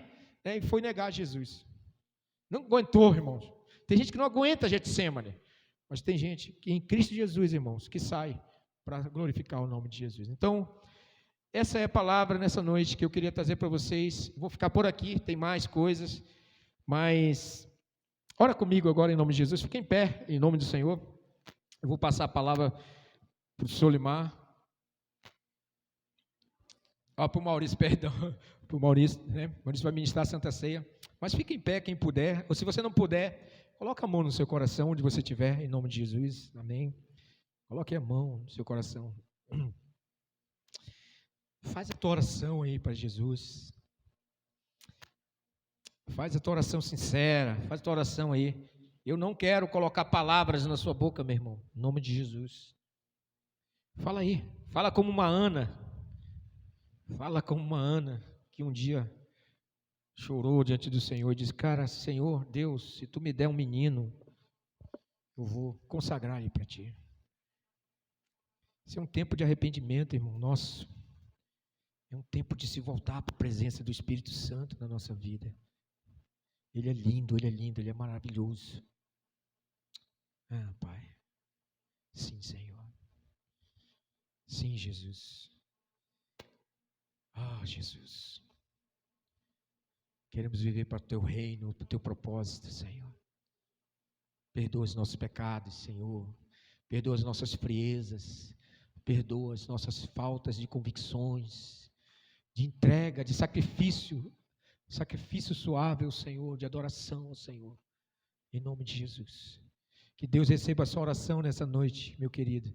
[SPEAKER 1] né, e foi negar Jesus. Não aguentou, irmãos. Tem gente que não aguenta Getsemane, mas tem gente que em Cristo Jesus, irmãos, que sai para glorificar o nome de Jesus. Então, essa é a palavra nessa noite que eu queria trazer para vocês. Vou ficar por aqui, tem mais coisas, mas ora comigo agora em nome de Jesus. Fique em pé, em nome do Senhor. Eu vou passar a palavra para o Solimar. Para o Maurício, perdão. Para o Maurício, né? O Maurício vai ministrar a Santa Ceia. Mas fique em pé, quem puder. Ou se você não puder, coloque a mão no seu coração, onde você estiver, em nome de Jesus. Amém. Coloque a mão no seu coração. Faz a tua oração aí para Jesus. Faz a tua oração sincera. Faz a tua oração aí. Eu não quero colocar palavras na sua boca, meu irmão. Em nome de Jesus. Fala aí. Fala como uma Ana. Fala como uma Ana que um dia chorou diante do Senhor e disse, cara, Senhor, Deus, se tu me der um menino, eu vou consagrar ele para ti. Esse é um tempo de arrependimento, irmão nosso. É um tempo de se voltar para a presença do Espírito Santo na nossa vida. Ele é lindo, ele é maravilhoso. Ah, Pai. Sim, Senhor. Sim, Jesus. Ah, Jesus. Queremos viver para o teu reino, para o teu propósito, Senhor. Perdoa os nossos pecados, Senhor. Perdoa as nossas friezas. Perdoa as nossas faltas de convicções, de entrega, de sacrifício suave ao Senhor, de adoração ao Senhor, em nome de Jesus. Que Deus receba a sua oração nessa noite, meu querido.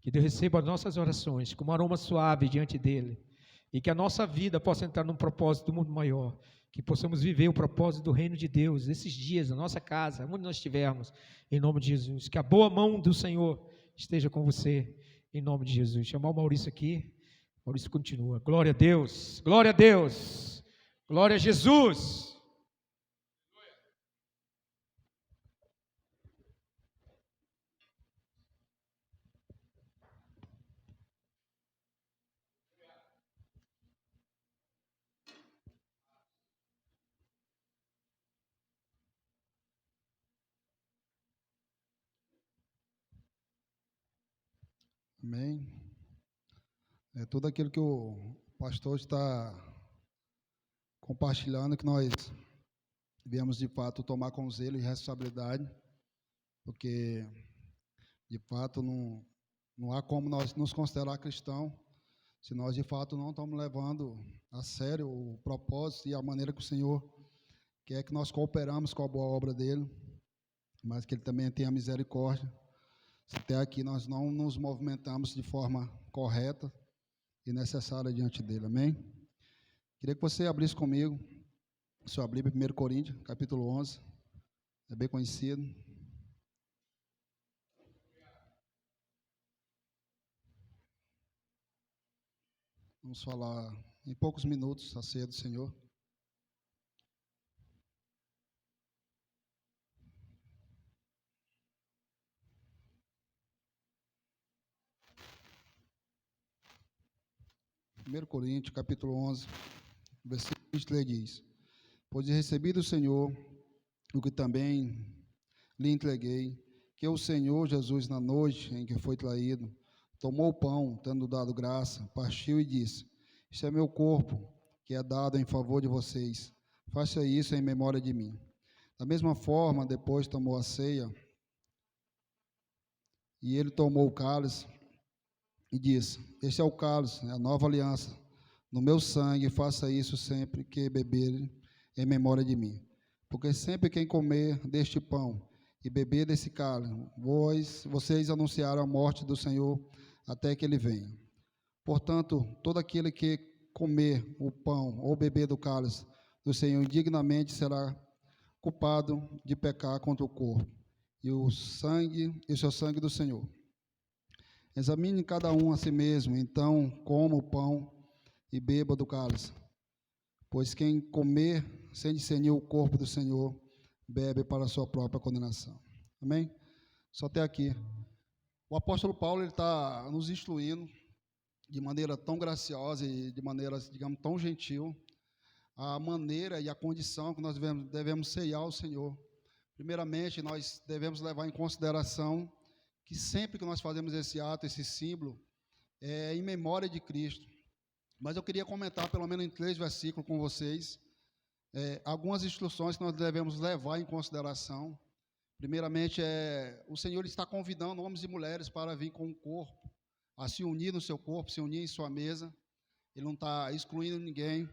[SPEAKER 1] Que Deus receba as nossas orações como um aroma suave diante dEle. E que a nossa vida possa entrar num propósito muito maior. Que possamos viver o propósito do reino de Deus, esses dias, na nossa casa, onde nós estivermos, em nome de Jesus. Que a boa mão do Senhor esteja com você, em nome de Jesus. Chamar o Maurício aqui. Maurício continua. Glória a Deus, glória a Deus, glória a Jesus.
[SPEAKER 2] Amém. É tudo aquilo que o pastor está compartilhando, que nós viemos de fato tomar com zelo e responsabilidade, porque de fato não há como nós nos considerar cristão se nós de fato não estamos levando a sério o propósito e a maneira que o Senhor quer que nós cooperamos com a boa obra dele, mas que ele também tenha misericórdia. Se até aqui nós não nos movimentamos de forma correta e necessária diante dele, amém? Queria que você abrisse comigo sua Bíblia, 1 Coríntios, capítulo 11, é bem conhecido. Vamos falar em poucos minutos a ceia do Senhor. Primeiro Coríntios, capítulo 11, versículo 23 diz: Pois recebi do Senhor o que também lhe entreguei, que o Senhor Jesus, na noite em que foi traído, tomou o pão, tendo dado graça, partiu e disse: Este é meu corpo, que é dado em favor de vocês. Faça isso em memória de mim. Da mesma forma, depois tomou a ceia, e ele tomou o cálice e disse: Este é o cálice, é a nova aliança, no meu sangue. Faça isso sempre que beberem, em memória de mim. Porque sempre quem comer deste pão e beber desse cálice, vocês anunciaram a morte do Senhor até que ele venha. Portanto, todo aquele que comer o pão ou beber do cálice do Senhor indignamente será culpado de pecar contra o corpo e o seu sangue do Senhor. Examine cada um a si mesmo, então coma o pão e beba do cálice. Pois quem comer sem discernir o corpo do Senhor, bebe para a sua própria condenação. Amém? Só até aqui. O apóstolo Paulo está nos instruindo de maneira tão graciosa e de maneira, digamos, tão gentil, a maneira e a condição que nós devemos ceiar ao Senhor. Primeiramente, nós devemos levar em consideração que sempre que nós fazemos esse ato, esse símbolo, é em memória de Cristo. Mas eu queria comentar, pelo menos em 3 versículos com vocês, algumas instruções que nós devemos levar em consideração. Primeiramente, o Senhor está convidando homens e mulheres para vir com o corpo, a se unir no seu corpo, se unir em sua mesa. Ele não está excluindo ninguém.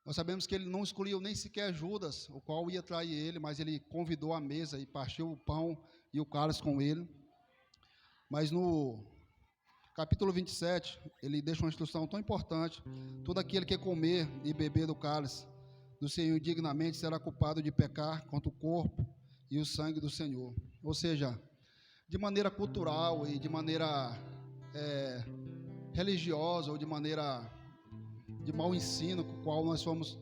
[SPEAKER 2] Nós sabemos que ele não excluiu nem sequer Judas, o qual ia trair ele, mas ele convidou à mesa e partiu o pão e o cálice com ele. Mas no capítulo 27, ele deixa uma instrução tão importante: todo aquele que comer e beber do cálice do Senhor indignamente será culpado de pecar contra o corpo e o sangue do Senhor. Ou seja, de maneira cultural e de maneira religiosa ou de maneira de mau ensino, com o qual nós fomos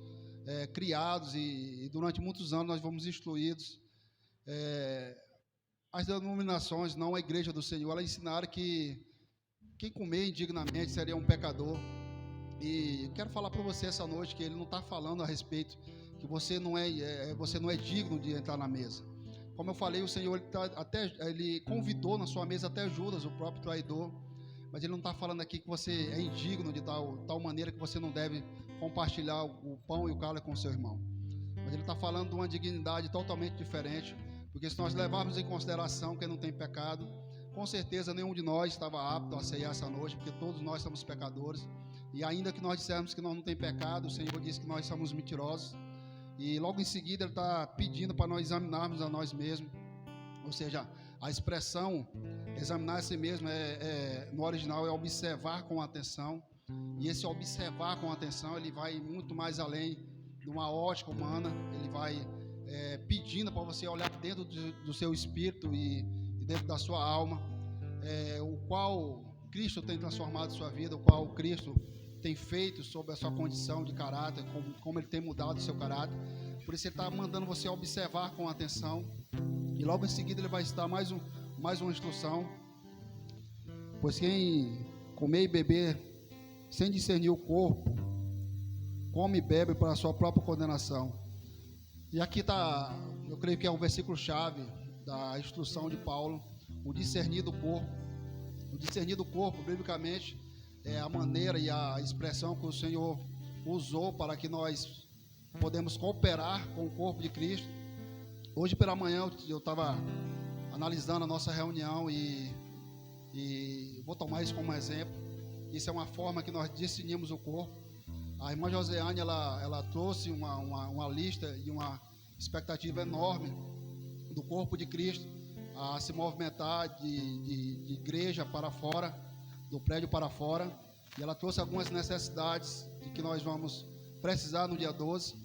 [SPEAKER 2] criados e durante muitos anos nós fomos instruídos, as denominações, não a igreja do Senhor, elas ensinaram que quem comer indignamente seria um pecador. E eu quero falar para você essa noite que ele não está falando a respeito que você não é digno de entrar na mesa. Como eu falei, o Senhor ele convidou na sua mesa até Judas, o próprio traidor. Mas ele não está falando aqui que você é indigno de tal maneira que você não deve compartilhar o pão e o cálice com o seu irmão. Mas ele está falando de uma dignidade totalmente diferente, porque se nós levarmos em consideração que não tem pecado, com certeza nenhum de nós estava apto a ceiar essa noite, porque todos nós somos pecadores. E ainda que nós dissermos que nós não tem pecado, o Senhor disse que nós somos mentirosos. E logo em seguida Ele está pedindo para nós examinarmos a nós mesmos. Ou seja, a expressão examinar a si mesmo no original é observar com atenção. E esse observar com atenção, ele vai muito mais além de uma ótica humana. Ele vai pedindo para você olhar dentro do seu espírito e dentro da sua alma, o qual Cristo tem transformado a sua vida, o qual Cristo tem feito sobre a sua condição de caráter, como Ele tem mudado o seu caráter. Por isso Ele está mandando você observar com atenção. E logo em seguida Ele vai citar mais uma instrução. Pois quem comer e beber sem discernir o corpo, come e bebe para a sua própria condenação. E aqui está, eu creio que é um versículo-chave da instrução de Paulo, o discernir do corpo. O discernir do corpo, biblicamente, é a maneira e a expressão que o Senhor usou para que nós podemos cooperar com o corpo de Cristo. Hoje pela manhã eu estava analisando a nossa reunião e vou tomar isso como exemplo. Isso é uma forma que nós discernimos o corpo. A irmã Josiane, ela trouxe uma lista e uma expectativa enorme do corpo de Cristo a se movimentar de igreja para fora, do prédio para fora. E ela trouxe algumas necessidades de que nós vamos precisar no dia 12.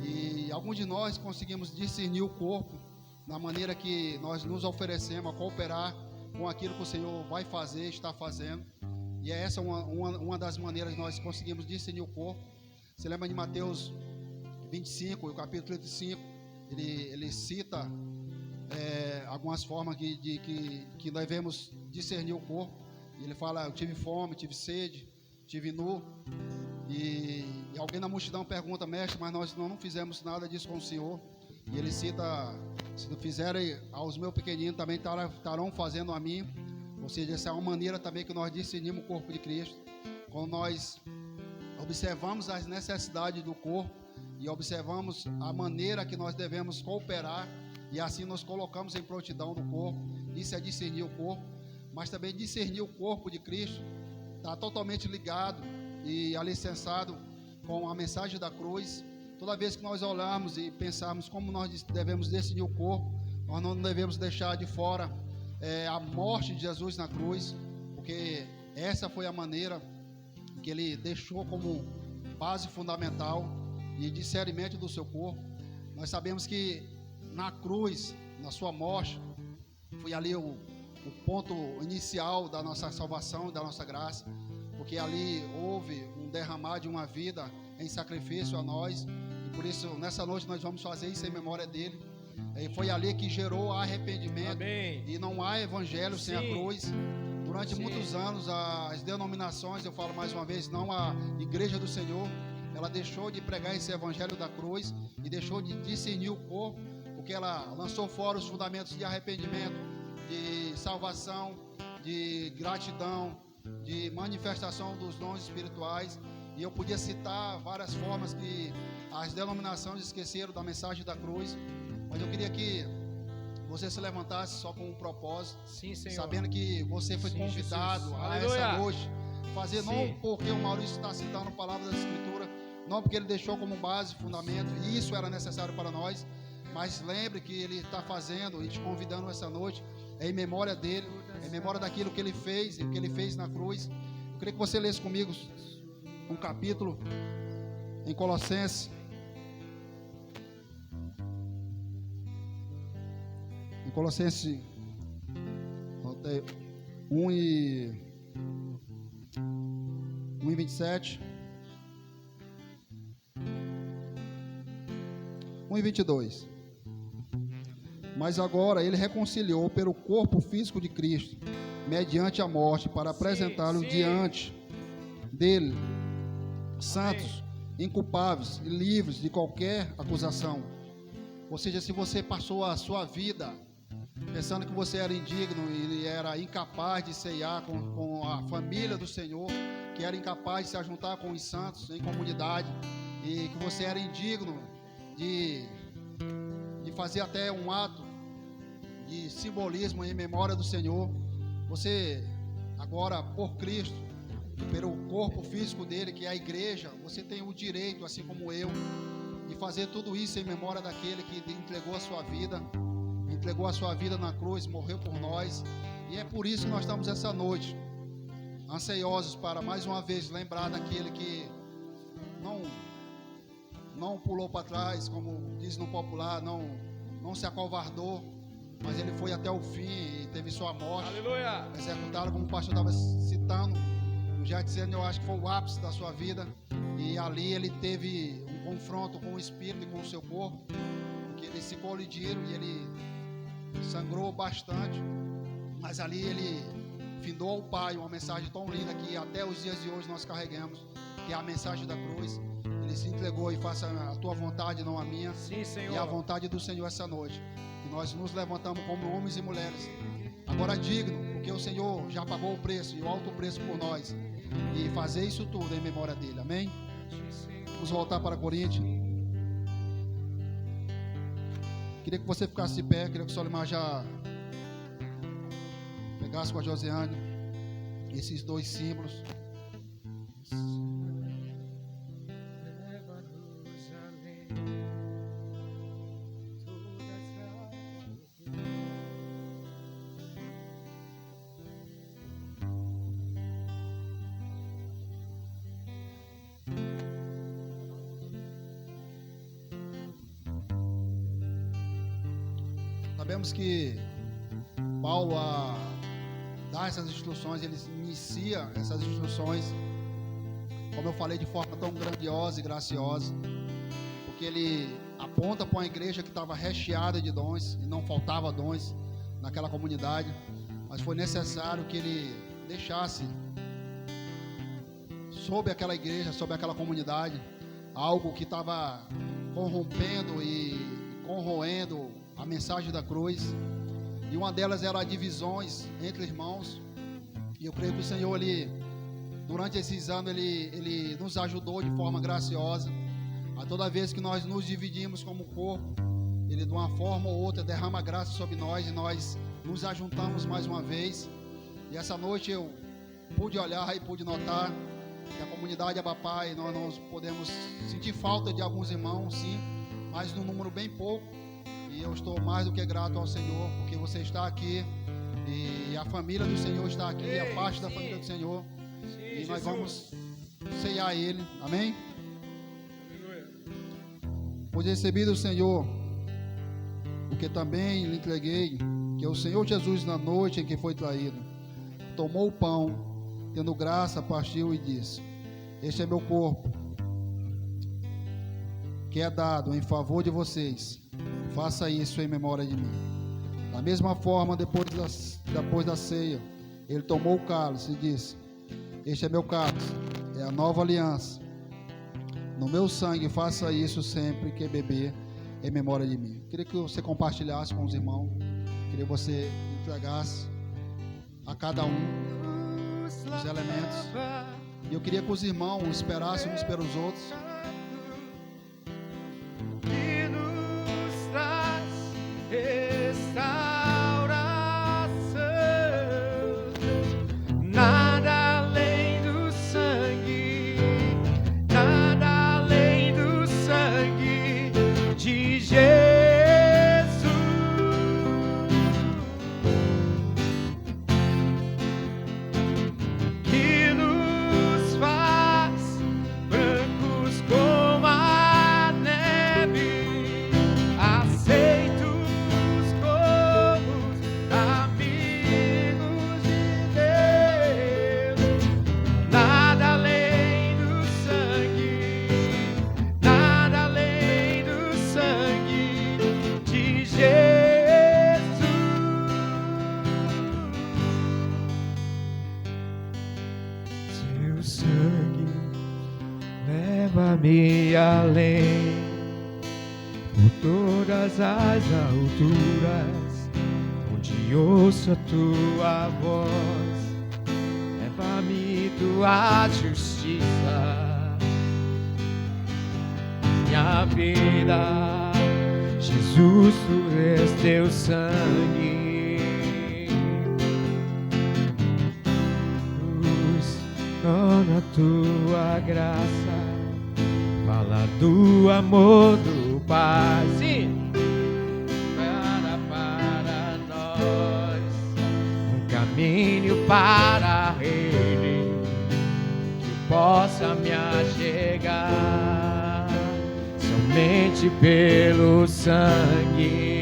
[SPEAKER 2] E alguns de nós conseguimos discernir o corpo na maneira que nós nos oferecemos a cooperar com aquilo que o Senhor vai fazer, está fazendo. E é essa uma das maneiras que nós conseguimos discernir o corpo. Você lembra de Mateus 25, o capítulo 35, ele cita algumas formas que nós devemos discernir o corpo. Ele fala: eu tive fome, tive sede, tive nu. E alguém na multidão pergunta: mestre, mas nós não fizemos nada disso com o Senhor. E ele cita: se não fizerem aos meus pequeninos, também estarão fazendo a mim. Ou seja, essa é uma maneira também que nós discernimos o corpo de Cristo. Quando nós observamos as necessidades do corpo e observamos a maneira que nós devemos cooperar, e assim nos colocamos em prontidão no corpo. Isso é discernir o corpo. Mas também discernir o corpo de Cristo está totalmente ligado e alicerçado com a mensagem da cruz. Toda vez que nós olharmos e pensarmos como nós devemos discernir o corpo, nós não devemos deixar de fora a morte de Jesus na cruz, porque essa foi a maneira que Ele deixou como base fundamental e discernimento do seu corpo. Nós sabemos que na cruz, na sua morte, foi ali o ponto inicial da nossa salvação, da nossa graça, porque ali houve um derramar de uma vida em sacrifício a nós, e por isso nessa noite nós vamos fazer isso em memória dele. E foi ali que gerou arrependimento. Amém. E não há evangelho sem a cruz. Durante muitos anos as denominações, eu falo mais uma vez, não a Igreja do Senhor, ela deixou de pregar esse evangelho da cruz e deixou de discernir o corpo, porque ela lançou fora os fundamentos de arrependimento, de salvação, de gratidão, de manifestação dos dons espirituais. E eu podia citar várias formas que as denominações esqueceram da mensagem da cruz, mas eu queria que você se levantasse só com um propósito. Sim, Senhor. Sabendo que você foi convidado a essa noite fazer. Sim. Não porque o Maurício está citando palavras da Escritura, não porque ele deixou como base, fundamento, e isso era necessário para nós, mas lembre que ele está fazendo e te convidando essa noite em memória dele, em memória daquilo que ele fez e o que ele fez na cruz. Eu queria que você lesse comigo um capítulo em Colossenses. Em Colossenses 1 e 27. 1 e 22. Mas agora ele reconciliou pelo corpo físico de Cristo, mediante a morte, para apresentá-lo diante dele, santos, inculpáveis e livres de qualquer acusação. Ou seja, se você passou a sua vida pensando que você era indigno e era incapaz de ceiar com a família do Senhor, que era incapaz de se ajuntar com os santos em comunidade, e que você era indigno de fazer até um ato de simbolismo em memória do Senhor, Você agora, por Cristo, pelo corpo físico dele, que é a igreja, você tem o direito, assim como eu, de fazer tudo isso em memória daquele que entregou a sua vida na cruz, morreu por nós. E é por isso que nós estamos essa noite ansiosos para mais uma vez lembrar daquele que não pulou para trás, como diz no popular, não se acovardou, mas ele foi até o fim e teve sua morte executada, como o pastor estava citando. No Getsemane, eu acho que foi o ápice da sua vida, e ali ele teve um confronto com o espírito e com o seu corpo, porque eles se colidiram e ele sangrou bastante, mas ali ele findou ao Pai uma mensagem tão linda que até os dias de hoje nós carregamos, que é a mensagem da cruz. Ele se entregou: e faça a tua vontade, não a minha.
[SPEAKER 1] Sim, Senhor.
[SPEAKER 2] E a vontade do Senhor essa noite, que nós nos levantamos como homens e mulheres, agora digno, porque o Senhor já pagou o preço, e o alto preço por nós, e fazer isso tudo em memória dele. Amém? Vamos voltar para Coríntios. Queria que você ficasse de pé. Queria que o Solimar já pegasse com a Josiane esses dois símbolos. Sabemos que Paulo, a dar essas instruções, ele inicia essas instruções, como eu falei, de forma tão grandiosa e graciosa, porque ele aponta para uma igreja que estava recheada de dons, e não faltava dons naquela comunidade, mas foi necessário que ele deixasse sobre aquela igreja, sobre aquela comunidade, algo que estava corrompendo e corroendo a mensagem da cruz, e uma delas era divisões entre irmãos. E eu creio que o Senhor, durante esses anos, ele nos ajudou de forma graciosa. A toda vez que nós nos dividimos como corpo, ele de uma forma ou outra derrama graça sobre nós, e nós nos ajuntamos mais uma vez. E essa noite eu pude olhar e pude notar que a comunidade Abapai, nós podemos sentir falta de alguns irmãos, sim, mas num número bem pouco. E eu estou mais do que grato ao Senhor, porque você está aqui, e a família do Senhor está aqui, a parte da família do Senhor, e nós vamos ceiar Ele. Amém? Pois recebi do Senhor, porque também lhe entreguei, que o Senhor Jesus, na noite em que foi traído, tomou o pão, tendo graça, partiu e disse: este é meu corpo, que é dado em favor de vocês. Faça isso em memória de mim. Da mesma forma, depois da ceia, ele tomou o cálice e disse: este é meu cálice, é a nova aliança. No meu sangue, faça isso sempre que beber, em memória de mim. Queria que você compartilhasse com os irmãos. Queria que você entregasse a cada um os elementos. E eu queria que os irmãos esperassem uns pelos outros.
[SPEAKER 1] Nada além do sangue, nada além do sangue de Jesus, que nos faz brancos como a neve, aceitos como amigos de Deus. Nada além do sangue, nada além do sangue de Jesus. Seu sangue leva-me além, por todas as alturas, onde ouço a tua voz. Leva-me tua justiça, minha vida, Jesus, tu és teu sangue. na tua graça, fala do amor do Pai. Sim. Para nós um caminho para Ele, que eu possa me achegar somente pelo sangue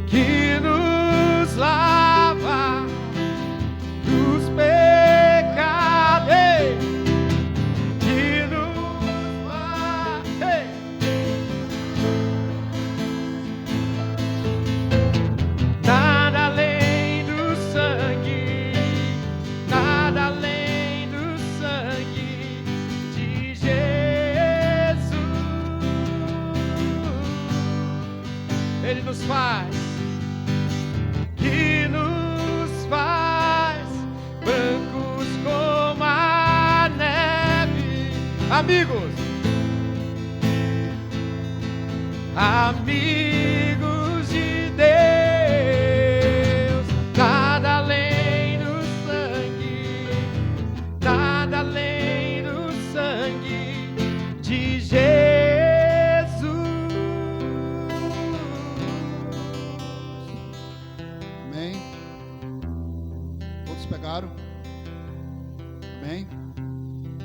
[SPEAKER 1] que nos lava dos pecados, que nos lava, nada além do sangue, nada além do sangue de Jesus. Ele nos faz, que nos faz brancos como a neve. Amigos, amigos de Deus, nada além do sangue, nada além do sangue de Jesus.
[SPEAKER 2] Amém? Todos pegaram? Amém?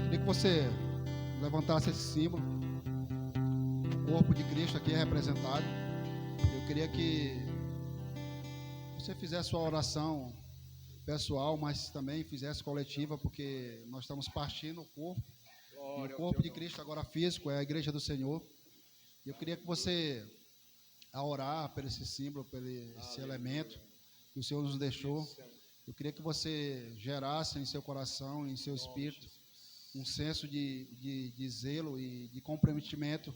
[SPEAKER 2] Queria que você levantasse esse símbolo. O corpo de Cristo aqui é representado. Eu queria que você fizesse sua oração pessoal, mas também fizesse coletiva, porque nós estamos partindo o corpo. E o corpo de Cristo agora físico é a igreja do Senhor. E eu queria que você, a orar por esse símbolo, por esse elemento que o Senhor nos deixou, eu queria que você gerasse em seu coração, em seu espírito, um senso de zelo e de comprometimento,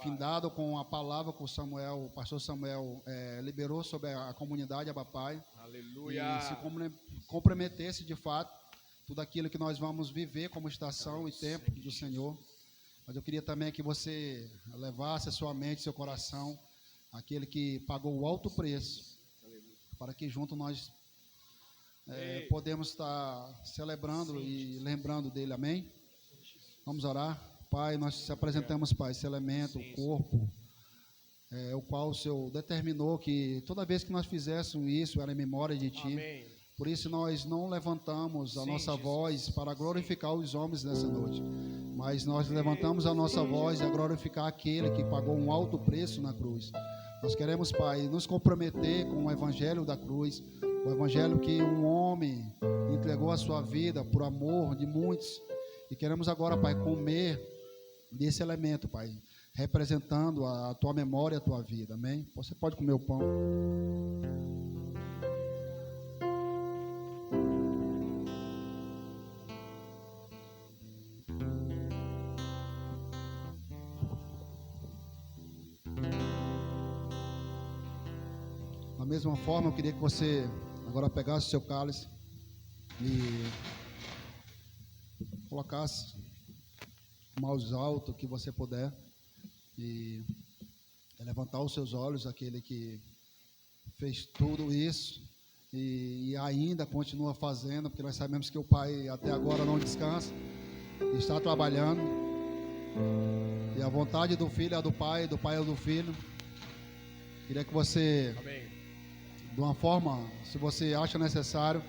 [SPEAKER 2] findado com a palavra que o pastor Samuel liberou sobre a comunidade Abba Pai.
[SPEAKER 1] Aleluia.
[SPEAKER 2] E se comprometesse de fato tudo aquilo que nós vamos viver como estação e tempo do Senhor. Mas eu queria também que você levasse a sua mente, seu coração, aquele que pagou o alto preço, para que junto nós podemos estar celebrando e lembrando dele. Amém? Vamos orar. Pai, nós te apresentamos, Pai, esse elemento, o corpo, o qual o Senhor determinou que toda vez que nós fizéssemos isso, era em memória de Ti.
[SPEAKER 1] Amém.
[SPEAKER 2] Por isso nós não levantamos a nossa voz para glorificar os homens nessa noite, mas nós levantamos a nossa voz a glorificar aquele que pagou um alto preço na cruz. Nós queremos, Pai, nos comprometer com o evangelho da cruz, o evangelho que um homem entregou a sua vida por amor de muitos, e queremos agora, Pai, comer desse elemento, Pai, representando a tua memória e a tua vida. Amém? Você pode comer o pão. Da mesma forma, eu queria que você agora pegasse o seu cálice e colocasse o mais alto que você puder e levantar os seus olhos àquele que fez tudo isso e ainda continua fazendo, porque nós sabemos que o Pai até agora não descansa, está trabalhando, e a vontade do Filho é a do Pai é do Filho. Queria que você,
[SPEAKER 1] Amém.
[SPEAKER 2] de uma forma, se você acha necessário,